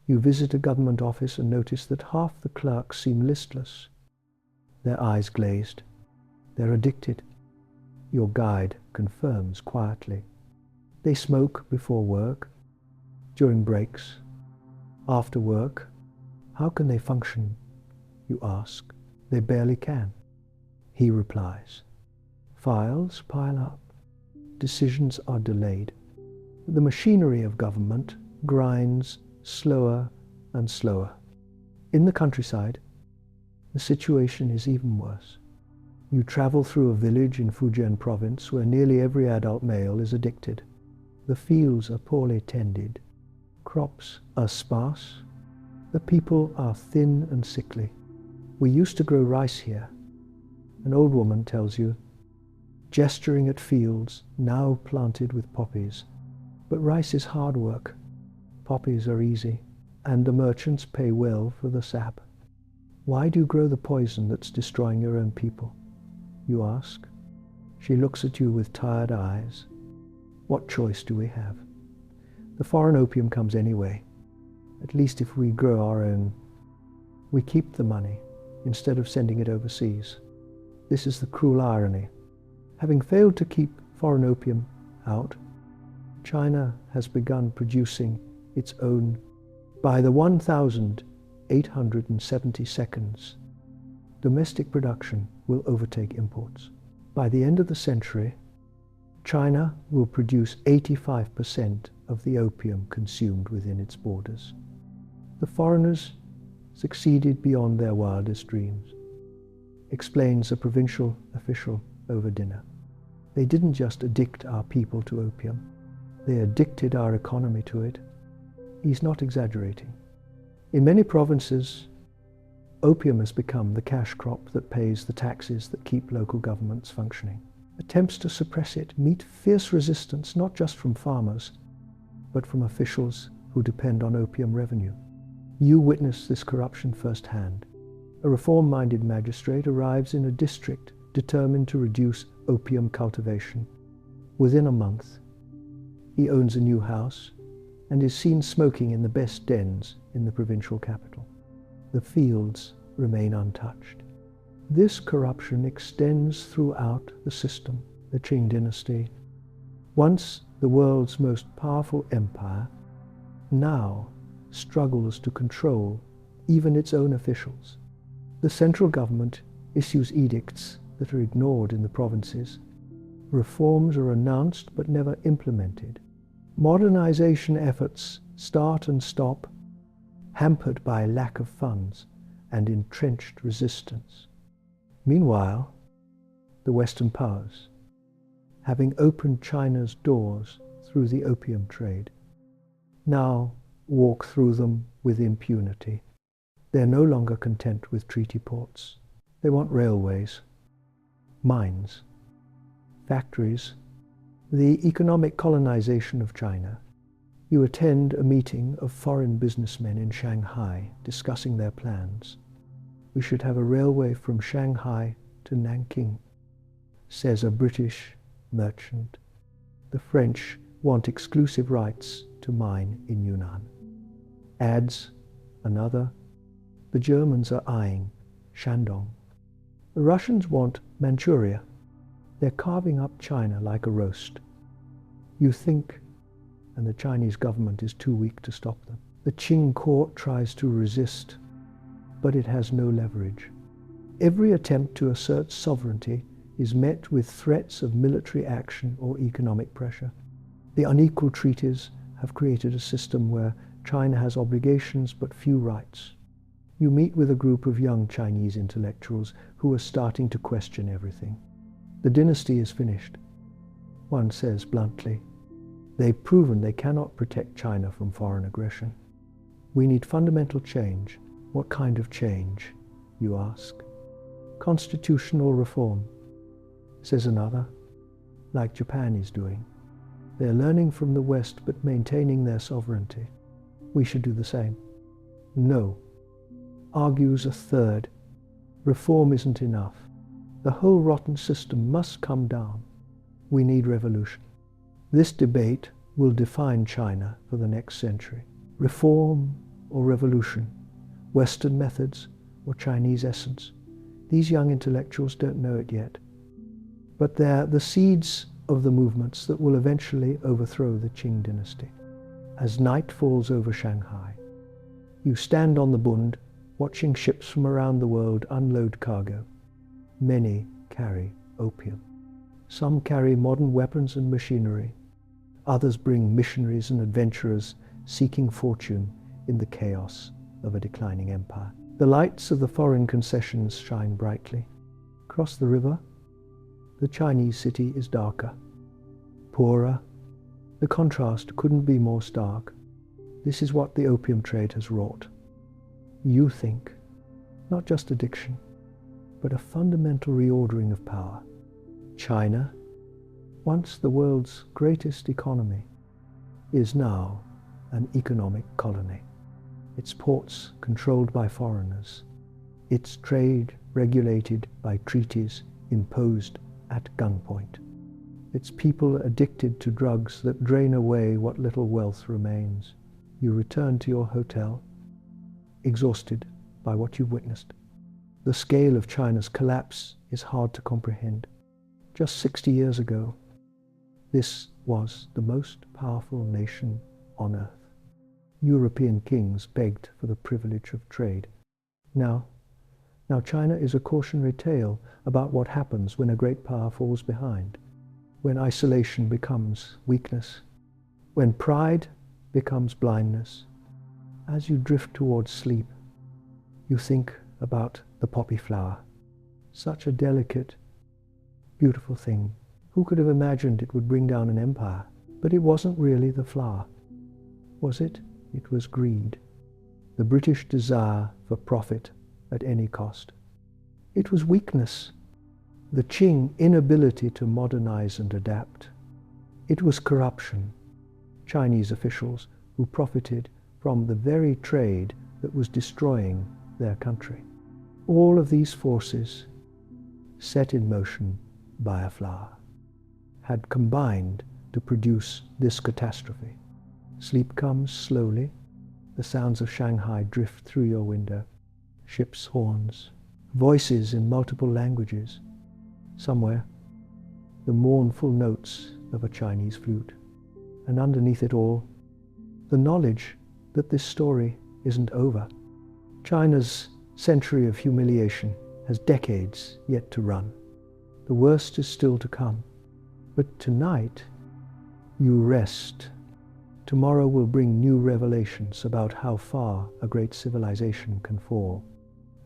You visit a government office and notice that half the clerks seem listless, their eyes glazed. They're addicted. Your guide confirms quietly. They smoke before work, during breaks, after work. How can they function, you ask? They barely can. He replies. Files pile up. Decisions are delayed. The machinery of government grinds slower and slower. In the countryside, the situation is even worse. You travel through a village in Fujian province where nearly every adult male is addicted. The fields are poorly tended. Crops are sparse. The people are thin and sickly. We used to grow rice here. An old woman tells you, gesturing at fields now planted with poppies. But rice is hard work. Poppies are easy, and the merchants pay well for the sap. Why do you grow the poison that's destroying your own people? You ask. She looks at you with tired eyes. What choice do we have? The foreign opium comes anyway. At least if we grow our own, we keep the money instead of sending it overseas. This is the cruel irony. Having failed to keep foreign opium out, China has begun producing its own. By the 1,870 seconds, domestic production will overtake imports. By the end of the century, China will produce 85% of the opium consumed within its borders. The foreigners succeeded beyond their wildest dreams, explains a provincial official over dinner. They didn't just addict our people to opium, they addicted our economy to it. He's not exaggerating. In many provinces, opium has become the cash crop that pays the taxes that keep local governments functioning. Attempts to suppress it meet fierce resistance not just from farmers, but from officials who depend on opium revenue. You witness this corruption firsthand. A reform-minded magistrate arrives in a district determined to reduce opium cultivation. Within a month, he owns a new house and is seen smoking in the best dens in the provincial capital. The fields remain untouched. This corruption extends throughout the system. The Qing Dynasty, once the world's most powerful empire, now struggles to control even its own officials. The central government issues edicts that are ignored in the provinces. Reforms are announced but never implemented. Modernization efforts start and stop, hampered by lack of funds and entrenched resistance. Meanwhile, the Western powers, having opened China's doors through the opium trade, now walk through them with impunity. They're no longer content with treaty ports. They want railways, mines, factories, the economic colonization of China. You attend a meeting of foreign businessmen in Shanghai discussing their plans. We should have a railway from Shanghai to Nanking, says a British merchant. The French want exclusive rights to mine in Yunnan. Adds another. The Germans are eyeing Shandong. The Russians want Manchuria. They're carving up China like a roast. You think, and the Chinese government is too weak to stop them. The Qing court tries to resist, but it has no leverage. Every attempt to assert sovereignty is met with threats of military action or economic pressure. The unequal treaties have created a system where China has obligations but few rights. You meet with a group of young Chinese intellectuals who are starting to question everything. The dynasty is finished. One says bluntly, they've proven they cannot protect China from foreign aggression. We need fundamental change. What kind of change, you ask? Constitutional reform, says another, like Japan is doing. They're learning from the West but maintaining their sovereignty. We should do the same. No, argues a third. Reform isn't enough. The whole rotten system must come down. We need revolution. This debate will define China for the next century. Reform or revolution, Western methods or Chinese essence. These young intellectuals don't know it yet. But they're the seeds of the movements that will eventually overthrow the Qing dynasty. As night falls over Shanghai, you stand on the Bund, watching ships from around the world unload cargo. Many carry opium. Some carry modern weapons and machinery. Others bring missionaries and adventurers seeking fortune in the chaos of a declining empire. The lights of the foreign concessions shine brightly. Across the river, the Chinese city is darker, poorer. The contrast couldn't be more stark. This is what the opium trade has wrought. You think, not just addiction, but a fundamental reordering of power. China, once the world's greatest economy, is now an economic colony. Its ports controlled by foreigners, its trade regulated by treaties imposed at gunpoint, its people addicted to drugs that drain away what little wealth remains. You return to your hotel, exhausted by what you've witnessed. The scale of China's collapse is hard to comprehend. Just 60 years ago, this was the most powerful nation on earth. European kings begged for the privilege of trade. Now China is a cautionary tale about what happens when a great power falls behind, when isolation becomes weakness, when pride becomes blindness. As you drift towards sleep, you think about the poppy flower. Such a delicate, beautiful thing. Who could have imagined it would bring down an empire? But it wasn't really the flower, was it? It was greed, the British desire for profit at any cost. It was weakness, the Qing inability to modernize and adapt. It was corruption, Chinese officials who profited from the very trade that was destroying their country. All of these forces, set in motion by a flower, had combined to produce this catastrophe. Sleep comes slowly. The sounds of Shanghai drift through your window. Ships' horns, voices in multiple languages. Somewhere, the mournful notes of a Chinese flute. And underneath it all, the knowledge that this story isn't over. China's century of humiliation has decades yet to run. The worst is still to come. But tonight, you rest. Tomorrow will bring new revelations about how far a great civilization can fall,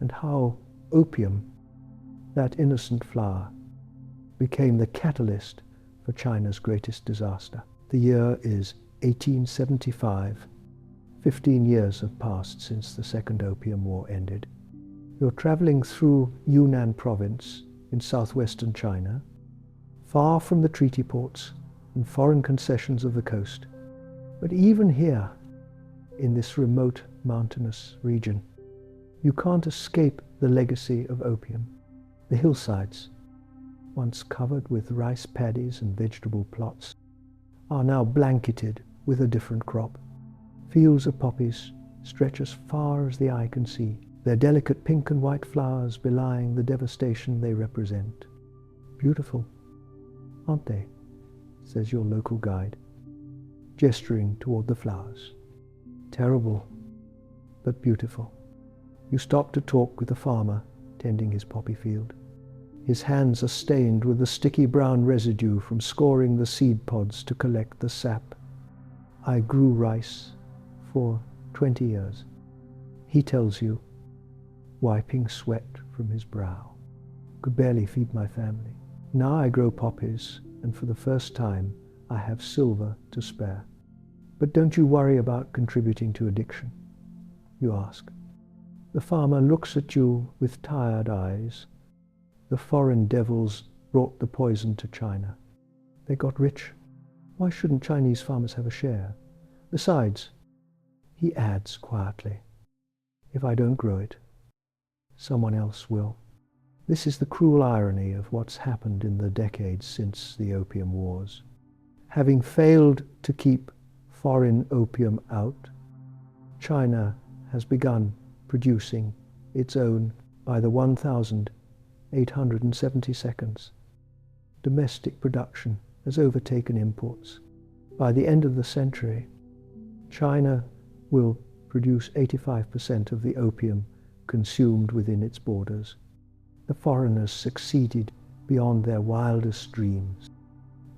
and how opium, that innocent flower, became the catalyst for China's greatest disaster. The year is 1875. 15 years have passed since the Second Opium War ended. You're traveling through Yunnan province in southwestern China, far from the treaty ports and foreign concessions of the coast. But even here, in this remote mountainous region, you can't escape the legacy of opium. The hillsides, once covered with rice paddies and vegetable plots, are now blanketed with a different crop. Fields of poppies stretch as far as the eye can see, their delicate pink and white flowers belying the devastation they represent. Beautiful, aren't they? Says your local guide, gesturing toward the flowers. Terrible, but beautiful. You stop to talk with the farmer tending his poppy field. His hands are stained with the sticky brown residue from scoring the seed pods to collect the sap. I grew rice for 20 years, he tells you, wiping sweat from his brow. Could barely feed my family. Now I grow poppies, and for the first time I have silver to spare. But don't you worry about contributing to addiction, you ask. The farmer looks at you with tired eyes. The foreign devils brought the poison to China. They got rich. Why shouldn't Chinese farmers have a share? Besides, he adds quietly, if I don't grow it, someone else will. This is the cruel irony of what's happened in the decades since the Opium Wars. Having failed to keep foreign opium out, China has begun producing its own by the 1,870 Domestic production has overtaken imports. By the end of the century, China will produce 85% of the opium consumed within its borders. The foreigners succeeded beyond their wildest dreams,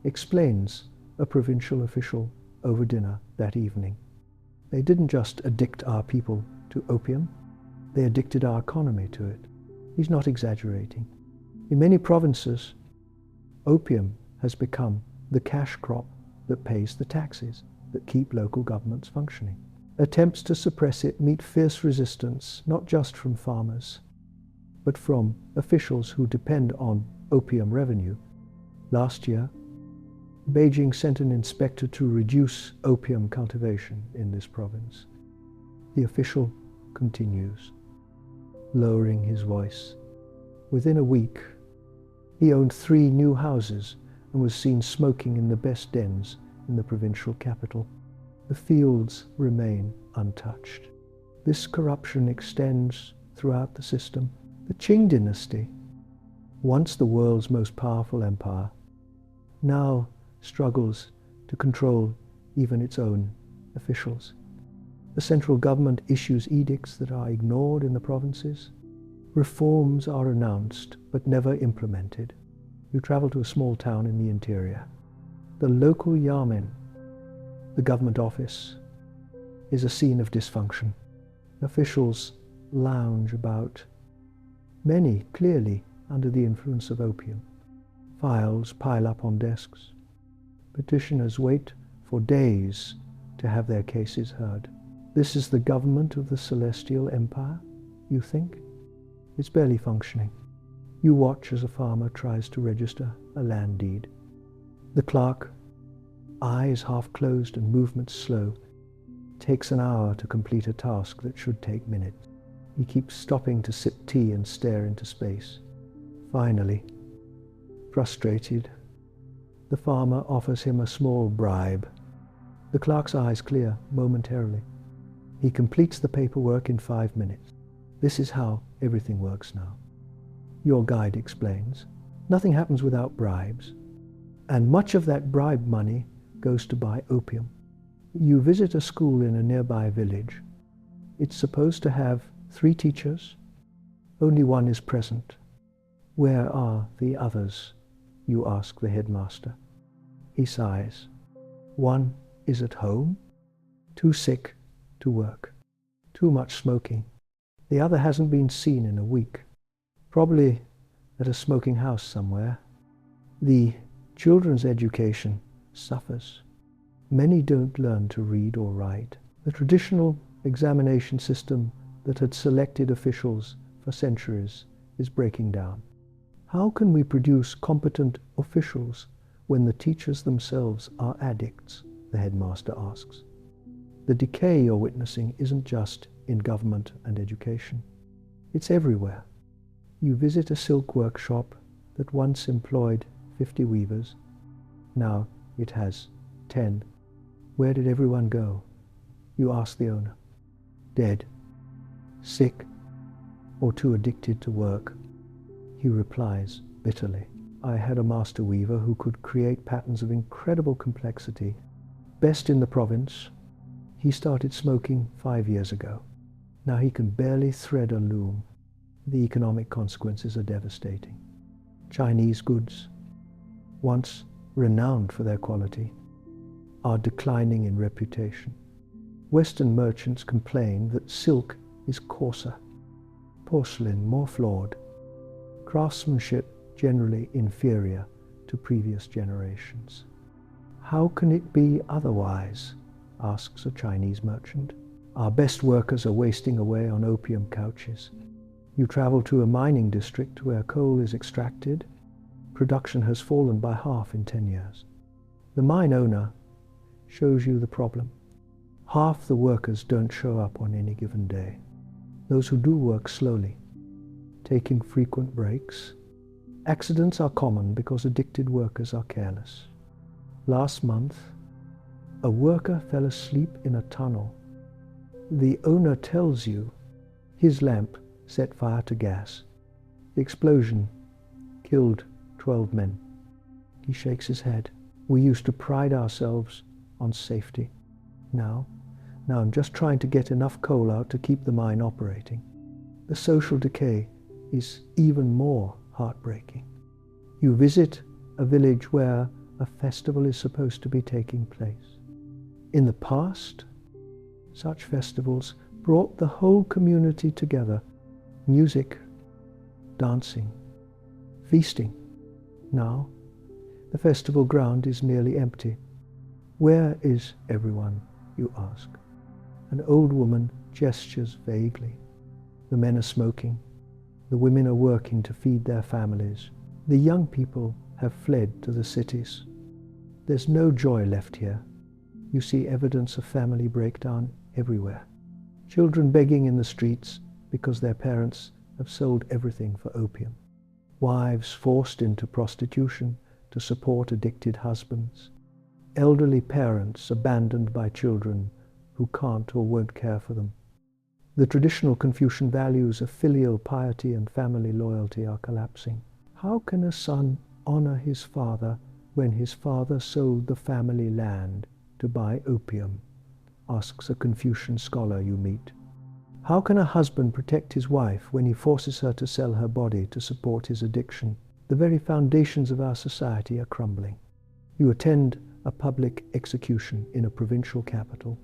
explains a provincial official over dinner that evening. They didn't just addict our people to opium, they addicted our economy to it. He's not exaggerating. In many provinces, opium has become the cash crop that pays the taxes that keep local governments functioning. Attempts to suppress it meet fierce resistance, not just from farmers, but from officials who depend on opium revenue. Last year, Beijing sent an inspector to reduce opium cultivation in this province. The official continues, lowering his voice. Within a week, he owned 3 new houses and was seen smoking in the best dens in the provincial capital. The fields remain untouched. This corruption extends throughout the system. The Qing Dynasty, once the world's most powerful empire, now struggles to control even its own officials. The central government issues edicts that are ignored in the provinces. Reforms are announced but never implemented. You travel to a small town in the interior. The local yamen, the government office, is a scene of dysfunction. Officials lounge about, many clearly under the influence of opium. Files pile up on desks. Petitioners wait for days to have their cases heard. This is the government of the Celestial Empire, you think? It's barely functioning. You watch as a farmer tries to register a land deed. The clerk, eyes half closed and movements slow, takes an hour to complete a task that should take minutes. He keeps stopping to sip tea and stare into space. Finally, frustrated, the farmer offers him a small bribe. The clerk's eyes clear momentarily. He completes the paperwork in 5 minutes. This is how everything works now. Your guide explains. Nothing happens without bribes, and much of that bribe money goes to buy opium. You visit a school in a nearby village. It's supposed to have 3 teachers, only one is present. Where are the others? You ask the headmaster. He sighs. 1 is at home, too sick to work, too much smoking. The other hasn't been seen in a week, probably at a smoking house somewhere. The children's education suffers. Many don't learn to read or write. The traditional examination system that had selected officials for centuries is breaking down. How can we produce competent officials when the teachers themselves are addicts? The headmaster asks. The decay you're witnessing isn't just in government and education. It's everywhere. You visit a silk workshop that once employed 50 weavers. Now it has 10. Where did everyone go? You ask the owner. Dead, sick, or too addicted to work. He replies bitterly. I had a master weaver who could create patterns of incredible complexity. Best in the province. He started smoking 5 years ago. Now he can barely thread a loom. The economic consequences are devastating. Chinese goods, once renowned for their quality, are declining in reputation. Western merchants complain that silk is coarser, porcelain more flawed, craftsmanship generally inferior to previous generations. How can it be otherwise? Asks a Chinese merchant. Our best workers are wasting away on opium couches. You travel to a mining district where coal is extracted. Production has fallen by half in 10 years. The mine owner shows you the problem. Half the workers don't show up on any given day. Those who do work slowly, taking frequent breaks. Accidents are common because addicted workers are careless. Last month, a worker fell asleep in a tunnel. The owner tells you his lamp set fire to gas. The explosion killed 12 men. He shakes his head. We used to pride ourselves on safety. Now I'm just trying to get enough coal out to keep the mine operating. The social decay is even more heartbreaking. You visit a village where a festival is supposed to be taking place. In the past, such festivals brought the whole community together. Music, dancing, feasting. Now, the festival ground is nearly empty. Where is everyone, you ask? An old woman gestures vaguely. The men are smoking. The women are working to feed their families. The young people have fled to the cities. There's no joy left here. You see evidence of family breakdown everywhere. Children begging in the streets because their parents have sold everything for opium. Wives forced into prostitution to support addicted husbands. Elderly parents abandoned by children who can't or won't care for them. The traditional Confucian values of filial piety and family loyalty are collapsing. How can a son honor his father when his father sold the family land to buy opium? Asks a Confucian scholar you meet. How can a husband protect his wife when he forces her to sell her body to support his addiction? The very foundations of our society are crumbling. You attend a public execution in a provincial capital.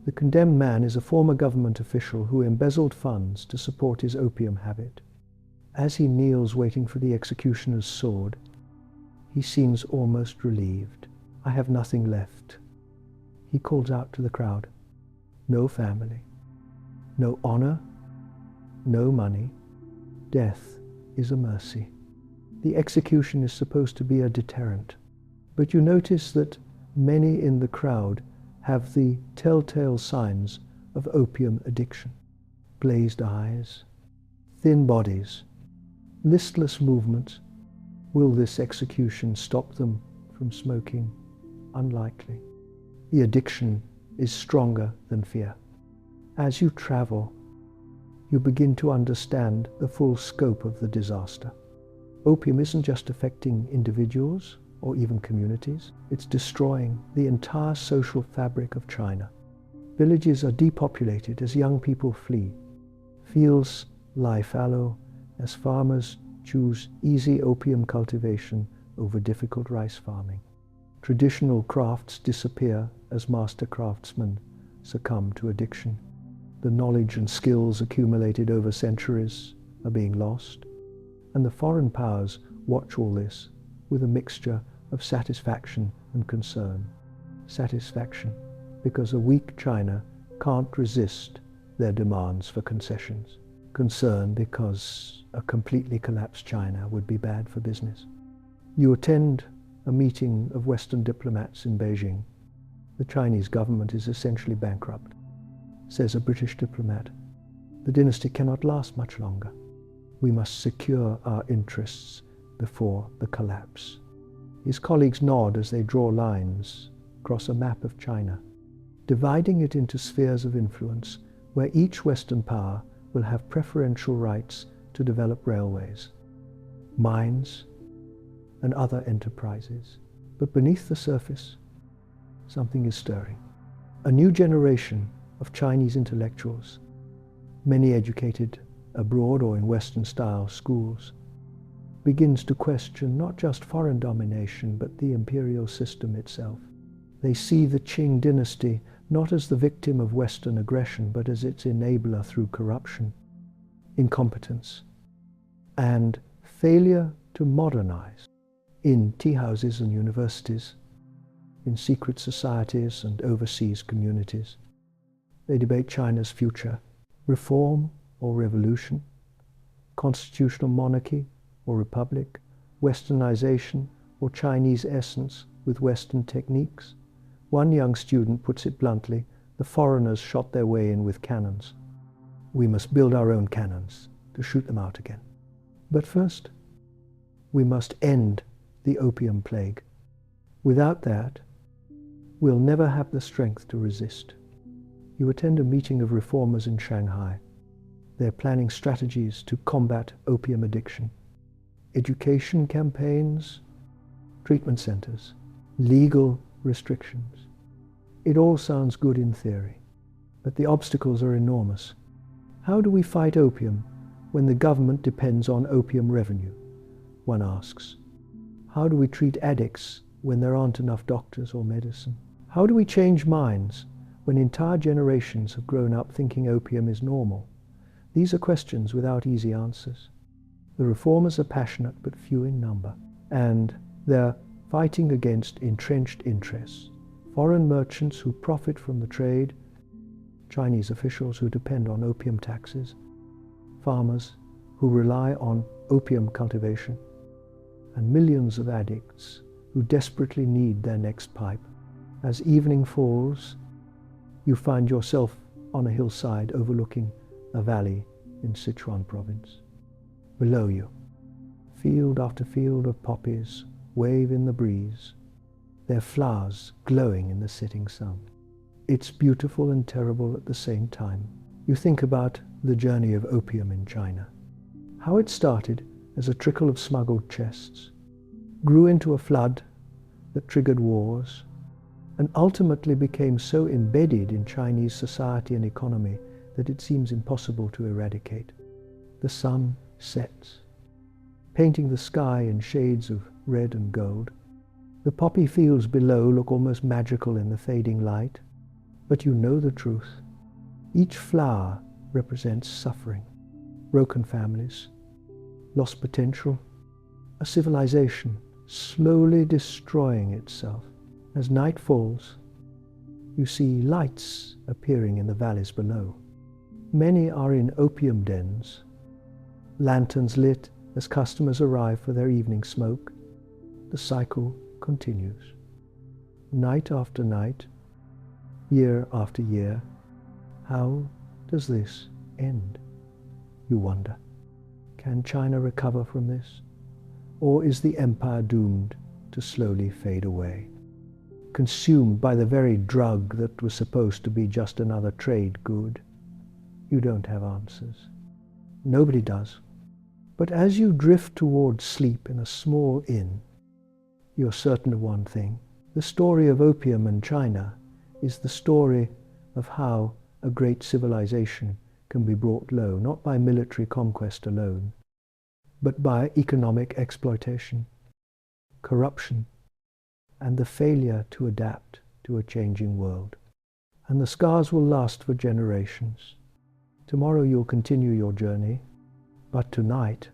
The condemned man is a former government official who embezzled funds to support his opium habit. As he kneels waiting for the executioner's sword, he seems almost relieved. I have nothing left. He calls out to the crowd. No family, no honor, no money. Death is a mercy. The execution is supposed to be a deterrent. But you notice that many in the crowd have the telltale signs of opium addiction. Glazed eyes, thin bodies, listless movements. Will this execution stop them from smoking? Unlikely. The addiction is stronger than fear. As you travel, you begin to understand the full scope of the disaster. Opium isn't just affecting individuals or even communities. It's destroying the entire social fabric of China. Villages are depopulated as young people flee. fields lie fallow as farmers choose easy opium cultivation over difficult rice farming. Traditional crafts disappear as master craftsmen succumb to addiction. The knowledge and skills accumulated over centuries are being lost, and the foreign powers watch all this with a mixture of satisfaction and concern. Satisfaction, because a weak China can't resist their demands for concessions. Concern, because a completely collapsed China would be bad for business. You attend a meeting of Western diplomats in Beijing. The Chinese government is essentially bankrupt. Says a British diplomat, the dynasty cannot last much longer. We must secure our interests before the collapse. His colleagues nod as they draw lines across a map of China, dividing it into spheres of influence where each Western power will have preferential rights to develop railways, mines, and other enterprises. But beneath the surface, something is stirring. A new generation of Chinese intellectuals, many educated abroad or in Western-style schools, begins to question not just foreign domination, but the imperial system itself. They see the Qing dynasty not as the victim of Western aggression, but as its enabler through corruption, incompetence, and failure to modernize in tea houses and universities, in secret societies and overseas communities. They debate China's future, reform or revolution, constitutional monarchy or republic, westernization or Chinese essence with Western techniques. One young student puts it bluntly, the foreigners shot their way in with cannons. We must build our own cannons to shoot them out again. But first, we must end the opium plague. Without that, we'll never have the strength to resist. You attend a meeting of reformers in Shanghai. They're planning strategies to combat opium addiction. Education campaigns, treatment centers, legal restrictions. It all sounds good in theory, but the obstacles are enormous. How do we fight opium when the government depends on opium revenue? One asks. How do we treat addicts when there aren't enough doctors or medicine? How do we change minds when entire generations have grown up thinking opium is normal? These are questions without easy answers. The reformers are passionate but few in number, and they're fighting against entrenched interests, foreign merchants who profit from the trade, Chinese officials who depend on opium taxes, farmers who rely on opium cultivation, and millions of addicts who desperately need their next pipe. As evening falls, you find yourself on a hillside overlooking a valley in Sichuan province. Below you, field after field of poppies wave in the breeze, their flowers glowing in the setting sun. It's beautiful and terrible at the same time. You think about the journey of opium in China, how it started as a trickle of smuggled chests, grew into a flood that triggered wars, and ultimately became so embedded in Chinese society and economy that it seems impossible to eradicate. The sun sets, painting the sky in shades of red and gold. The poppy fields below look almost magical in the fading light, but you know the truth. Each flower represents suffering, broken families, lost potential, a civilization slowly destroying itself. As night falls, you see lights appearing in the valleys below. Many are in opium dens, lanterns lit as customers arrive for their evening smoke. The cycle continues. Night after night, year after year. How does this end? You wonder. Can China recover from this? Or is the empire doomed to slowly fade away, consumed by the very drug that was supposed to be just another trade good? You don't have answers. Nobody does. But as you drift towards sleep in a small inn, you're certain of one thing. The story of opium and China is the story of how a great civilization can be brought low, not by military conquest alone, but by economic exploitation, corruption, and the failure to adapt to a changing world. And the scars will last for generations. Tomorrow you'll continue your journey, but tonight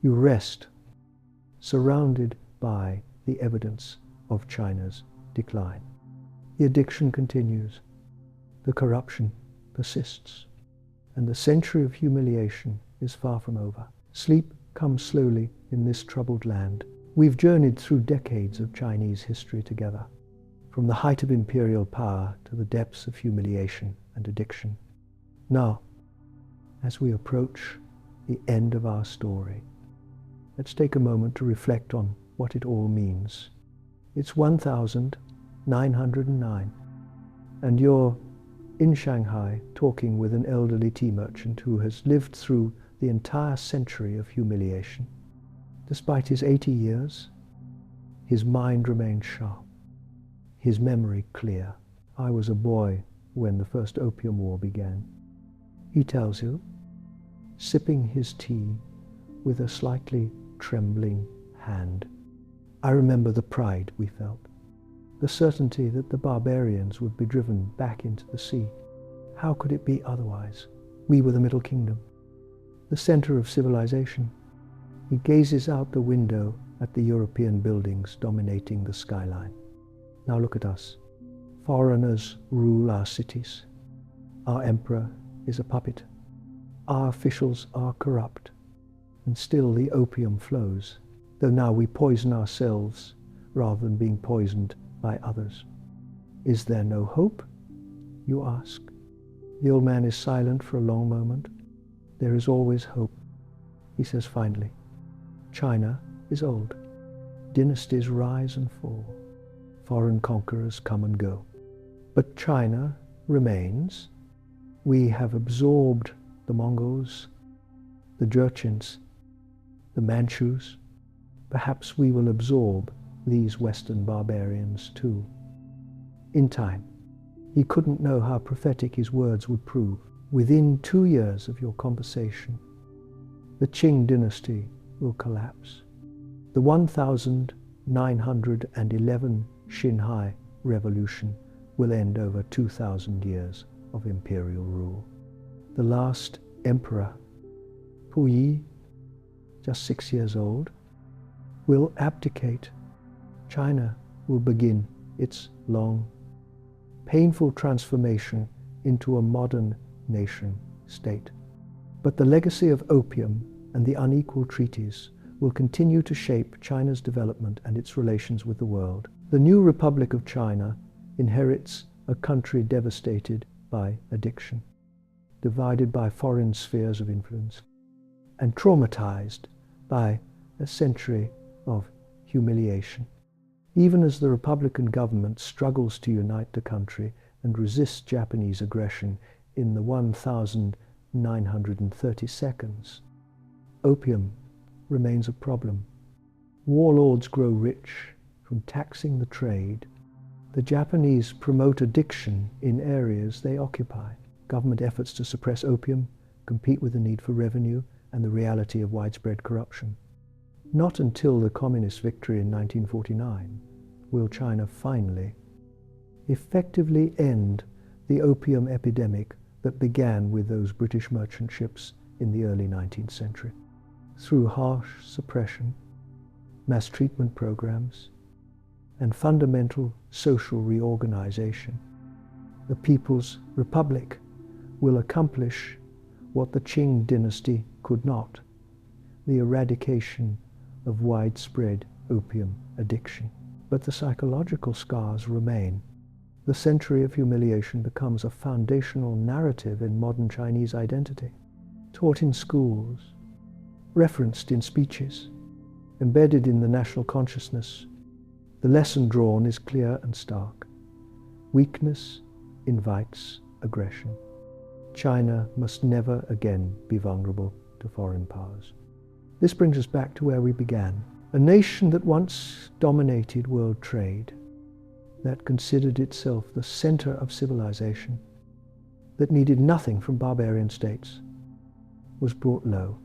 you rest, surrounded by the evidence of China's decline. The addiction continues, the corruption persists, and the century of humiliation is far from over. Sleep comes slowly in this troubled land. We've journeyed through decades of Chinese history together, from the height of imperial power to the depths of humiliation and addiction. Now, as we approach the end of our story, let's take a moment to reflect on what it all means. It's 1909, and you're in Shanghai talking with an elderly tea merchant who has lived through the entire century of humiliation. Despite his 80 years, his mind remains sharp, his memory clear. I was a boy when the first Opium War began. He tells you, sipping his tea with a slightly trembling hand. I remember the pride we felt, the certainty that the barbarians would be driven back into the sea. How could it be otherwise? We were the Middle Kingdom, the center of civilization. He gazes out the window at the European buildings dominating the skyline. Now look at us. Foreigners rule our cities. Our emperor is a puppet. Our officials are corrupt. And still the opium flows, though now we poison ourselves rather than being poisoned by others. Is there no hope? You ask. The old man is silent for a long moment. There is always hope. He says finally, China is old. Dynasties rise and fall. Foreign conquerors come and go. But China remains. We have absorbed the Mongols, the Jurchens, the Manchus. Perhaps we will absorb these Western barbarians too. In time, he couldn't know how prophetic his words would prove. Within 2 years of your conversation, the Qing dynasty will collapse. The 1911 Xinhai revolution will end over 2,000 years of imperial rule. The last emperor, Puyi, just 6 years old, will abdicate. China will begin its long, painful transformation into a modern nation state. But the legacy of opium and the unequal treaties will continue to shape China's development and its relations with the world. The new Republic of China inherits a country devastated by addiction, divided by foreign spheres of influence, and traumatized by a century of humiliation. Even as the Republican government struggles to unite the country and resist Japanese aggression in the 1930 seconds, opium remains a problem. Warlords grow rich from taxing the trade. The Japanese promote addiction in areas they occupy. Government efforts to suppress opium compete with the need for revenue and the reality of widespread corruption. Not until the communist victory in 1949 will China finally, effectively end the opium epidemic that began with those British merchant ships in the early 19th century. Through harsh suppression, mass treatment programs, and fundamental social reorganization, the People's Republic will accomplish what the Qing dynasty could not, the eradication of widespread opium addiction. But the psychological scars remain. The century of humiliation becomes a foundational narrative in modern Chinese identity, taught in schools, referenced in speeches, embedded in the national consciousness. The lesson drawn is clear and stark. Weakness invites aggression. China must never again be vulnerable to foreign powers. This brings us back to where we began. A nation that once dominated world trade, that considered itself the center of civilization, that needed nothing from barbarian states was brought low,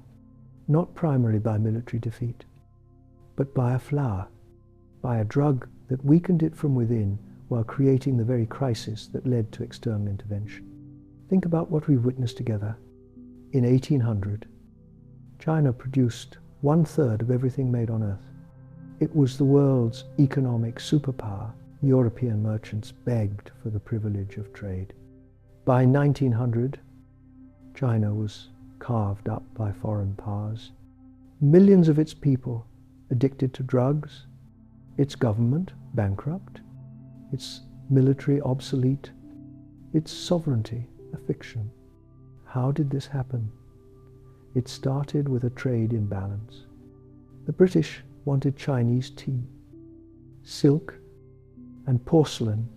not primarily by military defeat, but by a flower, by a drug that weakened it from within while creating the very crisis that led to external intervention. Think about what we've witnessed together. In 1800, China produced 1/3 of everything made on Earth. It was the world's economic superpower. European merchants begged for the privilege of trade. By 1900, China was carved up by foreign powers. Millions of its people addicted to drugs, its government bankrupt, its military obsolete, its sovereignty a fiction. How did this happen? It started with a trade imbalance. The British wanted Chinese tea, silk, and porcelain,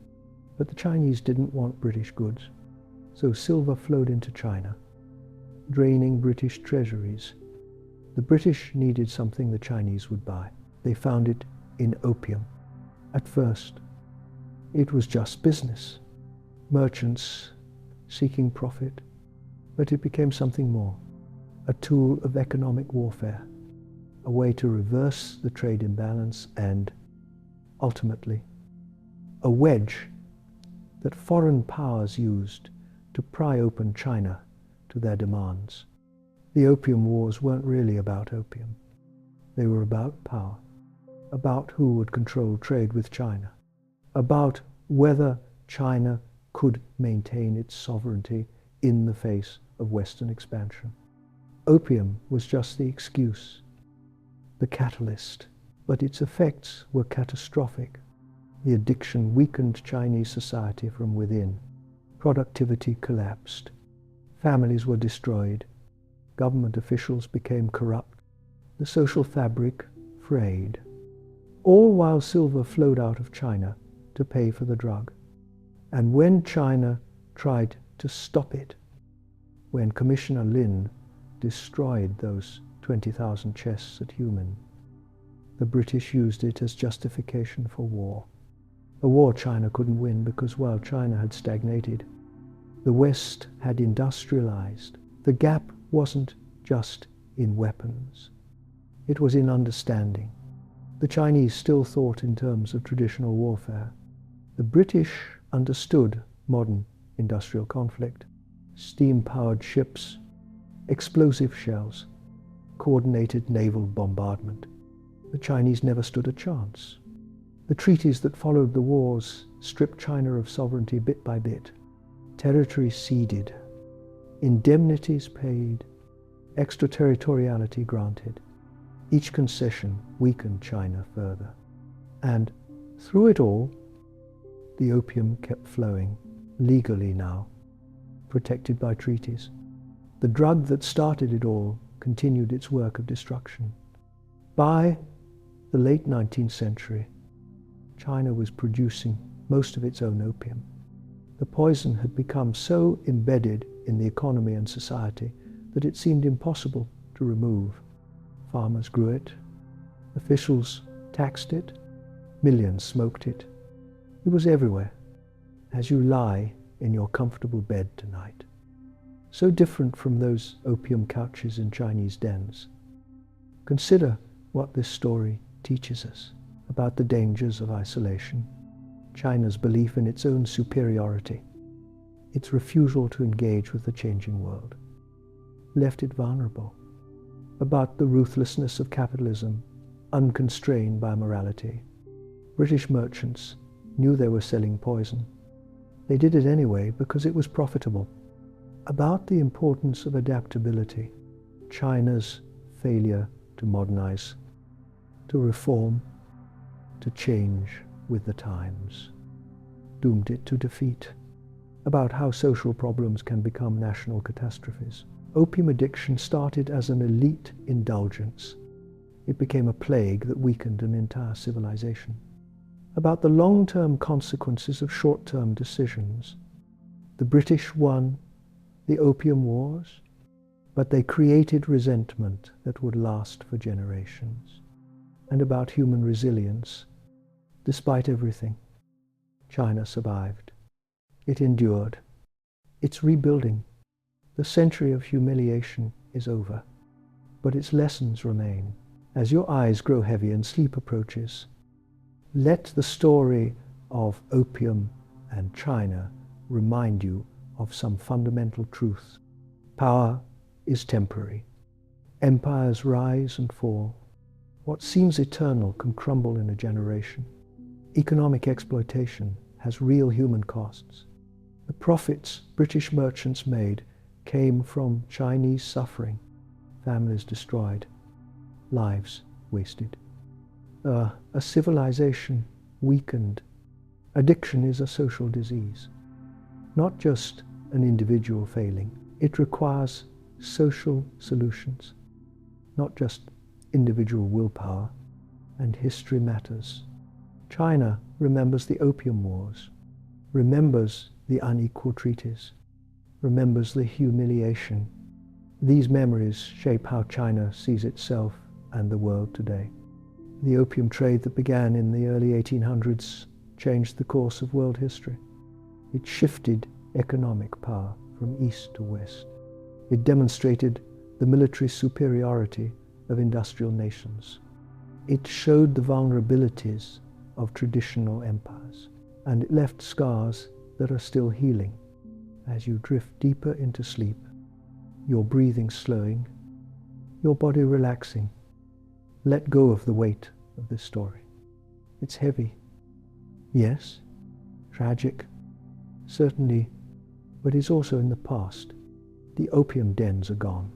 but the Chinese didn't want British goods. So silver flowed into China, draining British treasuries. The British needed something the Chinese would buy. They found it in opium. At first, it was just business, merchants seeking profit, but it became something more, a tool of economic warfare, a way to reverse the trade imbalance and, ultimately, a wedge that foreign powers used to pry open China to their demands. The Opium Wars weren't really about opium. They were about power, about who would control trade with China, about whether China could maintain its sovereignty in the face of Western expansion. Opium was just the excuse, the catalyst, but its effects were catastrophic. The addiction weakened Chinese society from within. Productivity collapsed. Families were destroyed. Government officials became corrupt. The social fabric frayed. All while silver flowed out of China to pay for the drug. And when China tried to stop it, when Commissioner Lin destroyed those 20,000 chests at Human, the British used it as justification for war. A war China couldn't win because while China had stagnated, the West had industrialized. The gap wasn't just in weapons. It was in understanding. The Chinese still thought in terms of traditional warfare. The British understood modern industrial conflict, steam-powered ships, explosive shells, coordinated naval bombardment. The Chinese never stood a chance. The treaties that followed the wars stripped China of sovereignty bit by bit. Territory ceded, indemnities paid, extraterritoriality granted. Each concession weakened China further. And through it all, the opium kept flowing, legally now, protected by treaties. The drug that started it all continued its work of destruction. By the late 19th century, China was producing most of its own opium. The poison had become so embedded in the economy and society that it seemed impossible to remove. Farmers grew it, officials taxed it, millions smoked it. It was everywhere, as you lie in your comfortable bed tonight. So different from those opium couches in Chinese dens. Consider what this story teaches us about the dangers of isolation, China's belief in its own superiority, its refusal to engage with the changing world, left it vulnerable, about the ruthlessness of capitalism, unconstrained by morality. British merchants knew they were selling poison. They did it anyway because it was profitable. About the importance of adaptability, China's failure to modernize, to reform, to change with the times, doomed it to defeat. About how social problems can become national catastrophes. Opium addiction started as an elite indulgence. It became a plague that weakened an entire civilization. About the long-term consequences of short-term decisions. The British won the Opium Wars, but they created resentment that would last for generations. And about human resilience. Despite everything, China survived. It endured. It's rebuilding. The century of humiliation is over, but its lessons remain. As your eyes grow heavy and sleep approaches, let the story of opium and China remind you of some fundamental truths. Power is temporary. Empires rise and fall. What seems eternal can crumble in a generation. Economic exploitation has real human costs. The profits British merchants made came from Chinese suffering, families destroyed, lives wasted. A civilization weakened. Addiction is a social disease, not just an individual failing. It requires social solutions, not just individual willpower, and history matters. China remembers the Opium Wars, remembers the unequal treaties, remembers the humiliation. These memories shape how China sees itself and the world today. The opium trade that began in the early 1800s changed the course of world history. It shifted economic power from east to west. It demonstrated the military superiority of industrial nations. It showed the vulnerabilities of traditional empires, and it left scars that are still healing. As you drift deeper into sleep, your breathing slowing, your body relaxing, let go of the weight of this story. It's heavy. Yes, tragic, certainly, but it's also in the past. The opium dens are gone.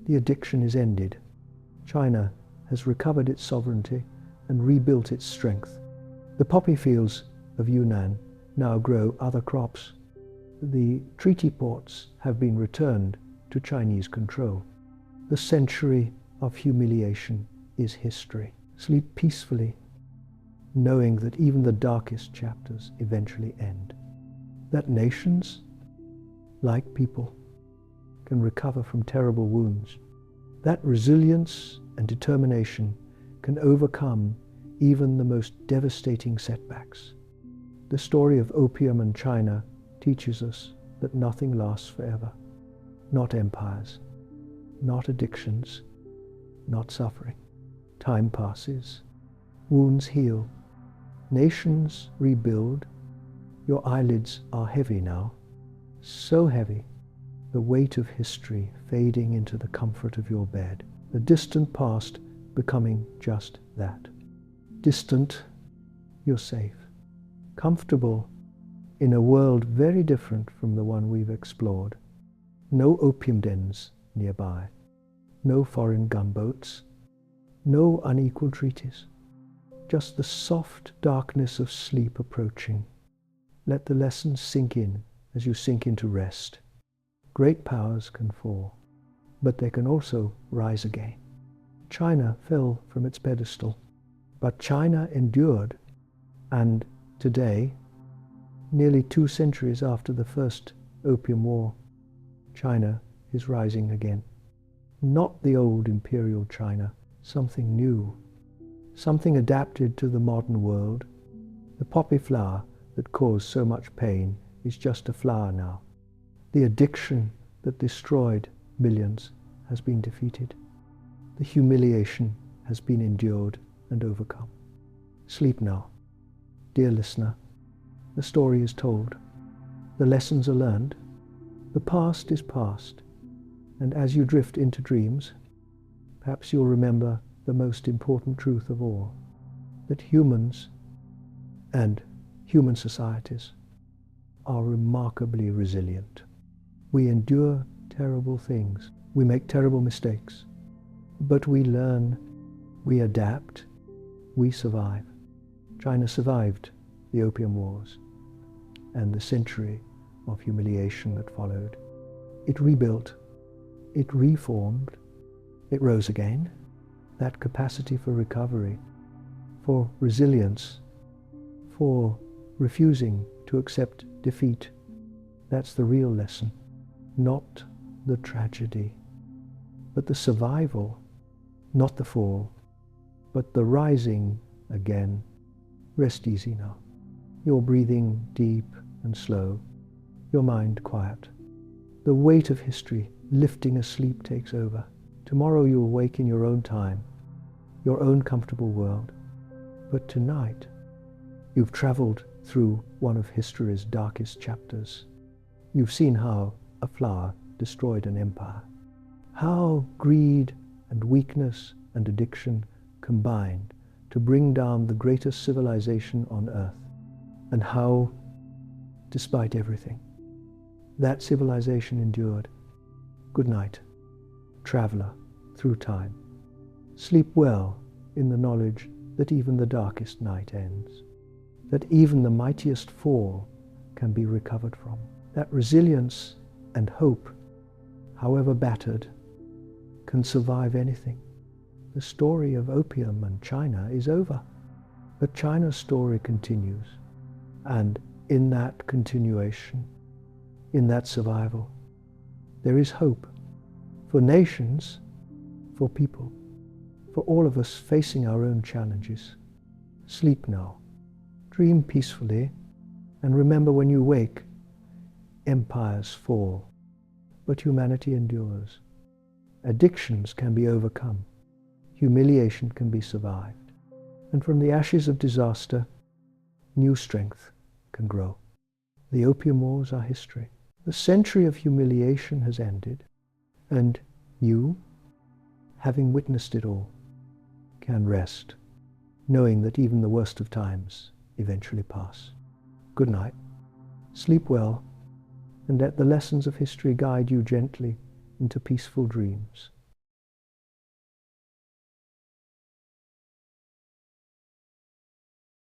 The addiction is ended. China has recovered its sovereignty and rebuilt its strength. The poppy fields of Yunnan now grow other crops. The treaty ports have been returned to Chinese control. The century of humiliation is history. Sleep peacefully, knowing that even the darkest chapters eventually end. That nations, like people, can recover from terrible wounds. That resilience and determination can overcome even the most devastating setbacks. The story of opium and China teaches us that nothing lasts forever. Not empires, not addictions, not suffering. Time passes, wounds heal, nations rebuild. Your eyelids are heavy now, so heavy, the weight of history fading into the comfort of your bed, the distant past becoming just that. Distant, you're safe, comfortable in a world very different from the one we've explored. No opium dens nearby, no foreign gunboats, no unequal treaties, just the soft darkness of sleep approaching. Let the lessons sink in as you sink into rest. Great powers can fall, but they can also rise again. China fell from its pedestal, but China endured, and today, nearly 2 centuries after the first Opium War, China is rising again. Not the old imperial China, something new, something adapted to the modern world. The poppy flower that caused so much pain is just a flower now. The addiction that destroyed millions has been defeated. The humiliation has been endured and overcome. Sleep now, dear listener. The story is told. The lessons are learned. The past is past. And as you drift into dreams, perhaps you'll remember the most important truth of all, that humans and human societies are remarkably resilient. We endure terrible things. We make terrible mistakes. But we learn, we adapt, we survive. China survived the Opium Wars and the century of humiliation that followed. It rebuilt, it reformed, it rose again. That capacity for recovery, for resilience, for refusing to accept defeat, that's the real lesson. Not the tragedy, but the survival. Not the fall, but the rising again. Rest easy now. Your breathing deep and slow, your mind quiet. The weight of history lifting asleep takes over. Tomorrow you'll wake in your own time, your own comfortable world. But tonight, you've traveled through one of history's darkest chapters. You've seen how a flower destroyed an empire, how greed and weakness and addiction combined to bring down the greatest civilization on earth, and how, despite everything, that civilization endured. Good night, traveler through time. Sleep well in the knowledge that even the darkest night ends, that even the mightiest fall can be recovered from, that resilience and hope, however battered, can survive anything. The story of opium and China is over, but China's story continues, and in that continuation, in that survival, there is hope for nations, for people, for all of us facing our own challenges. Sleep now, dream peacefully, and remember when you wake, empires fall, but humanity endures. Addictions can be overcome. Humiliation can be survived. And from the ashes of disaster, new strength can grow. The Opium Wars are history. The century of humiliation has ended, and you, having witnessed it all, can rest, knowing that even the worst of times eventually pass. Good night. Sleep well, and let the lessons of history guide you gently into peaceful dreams.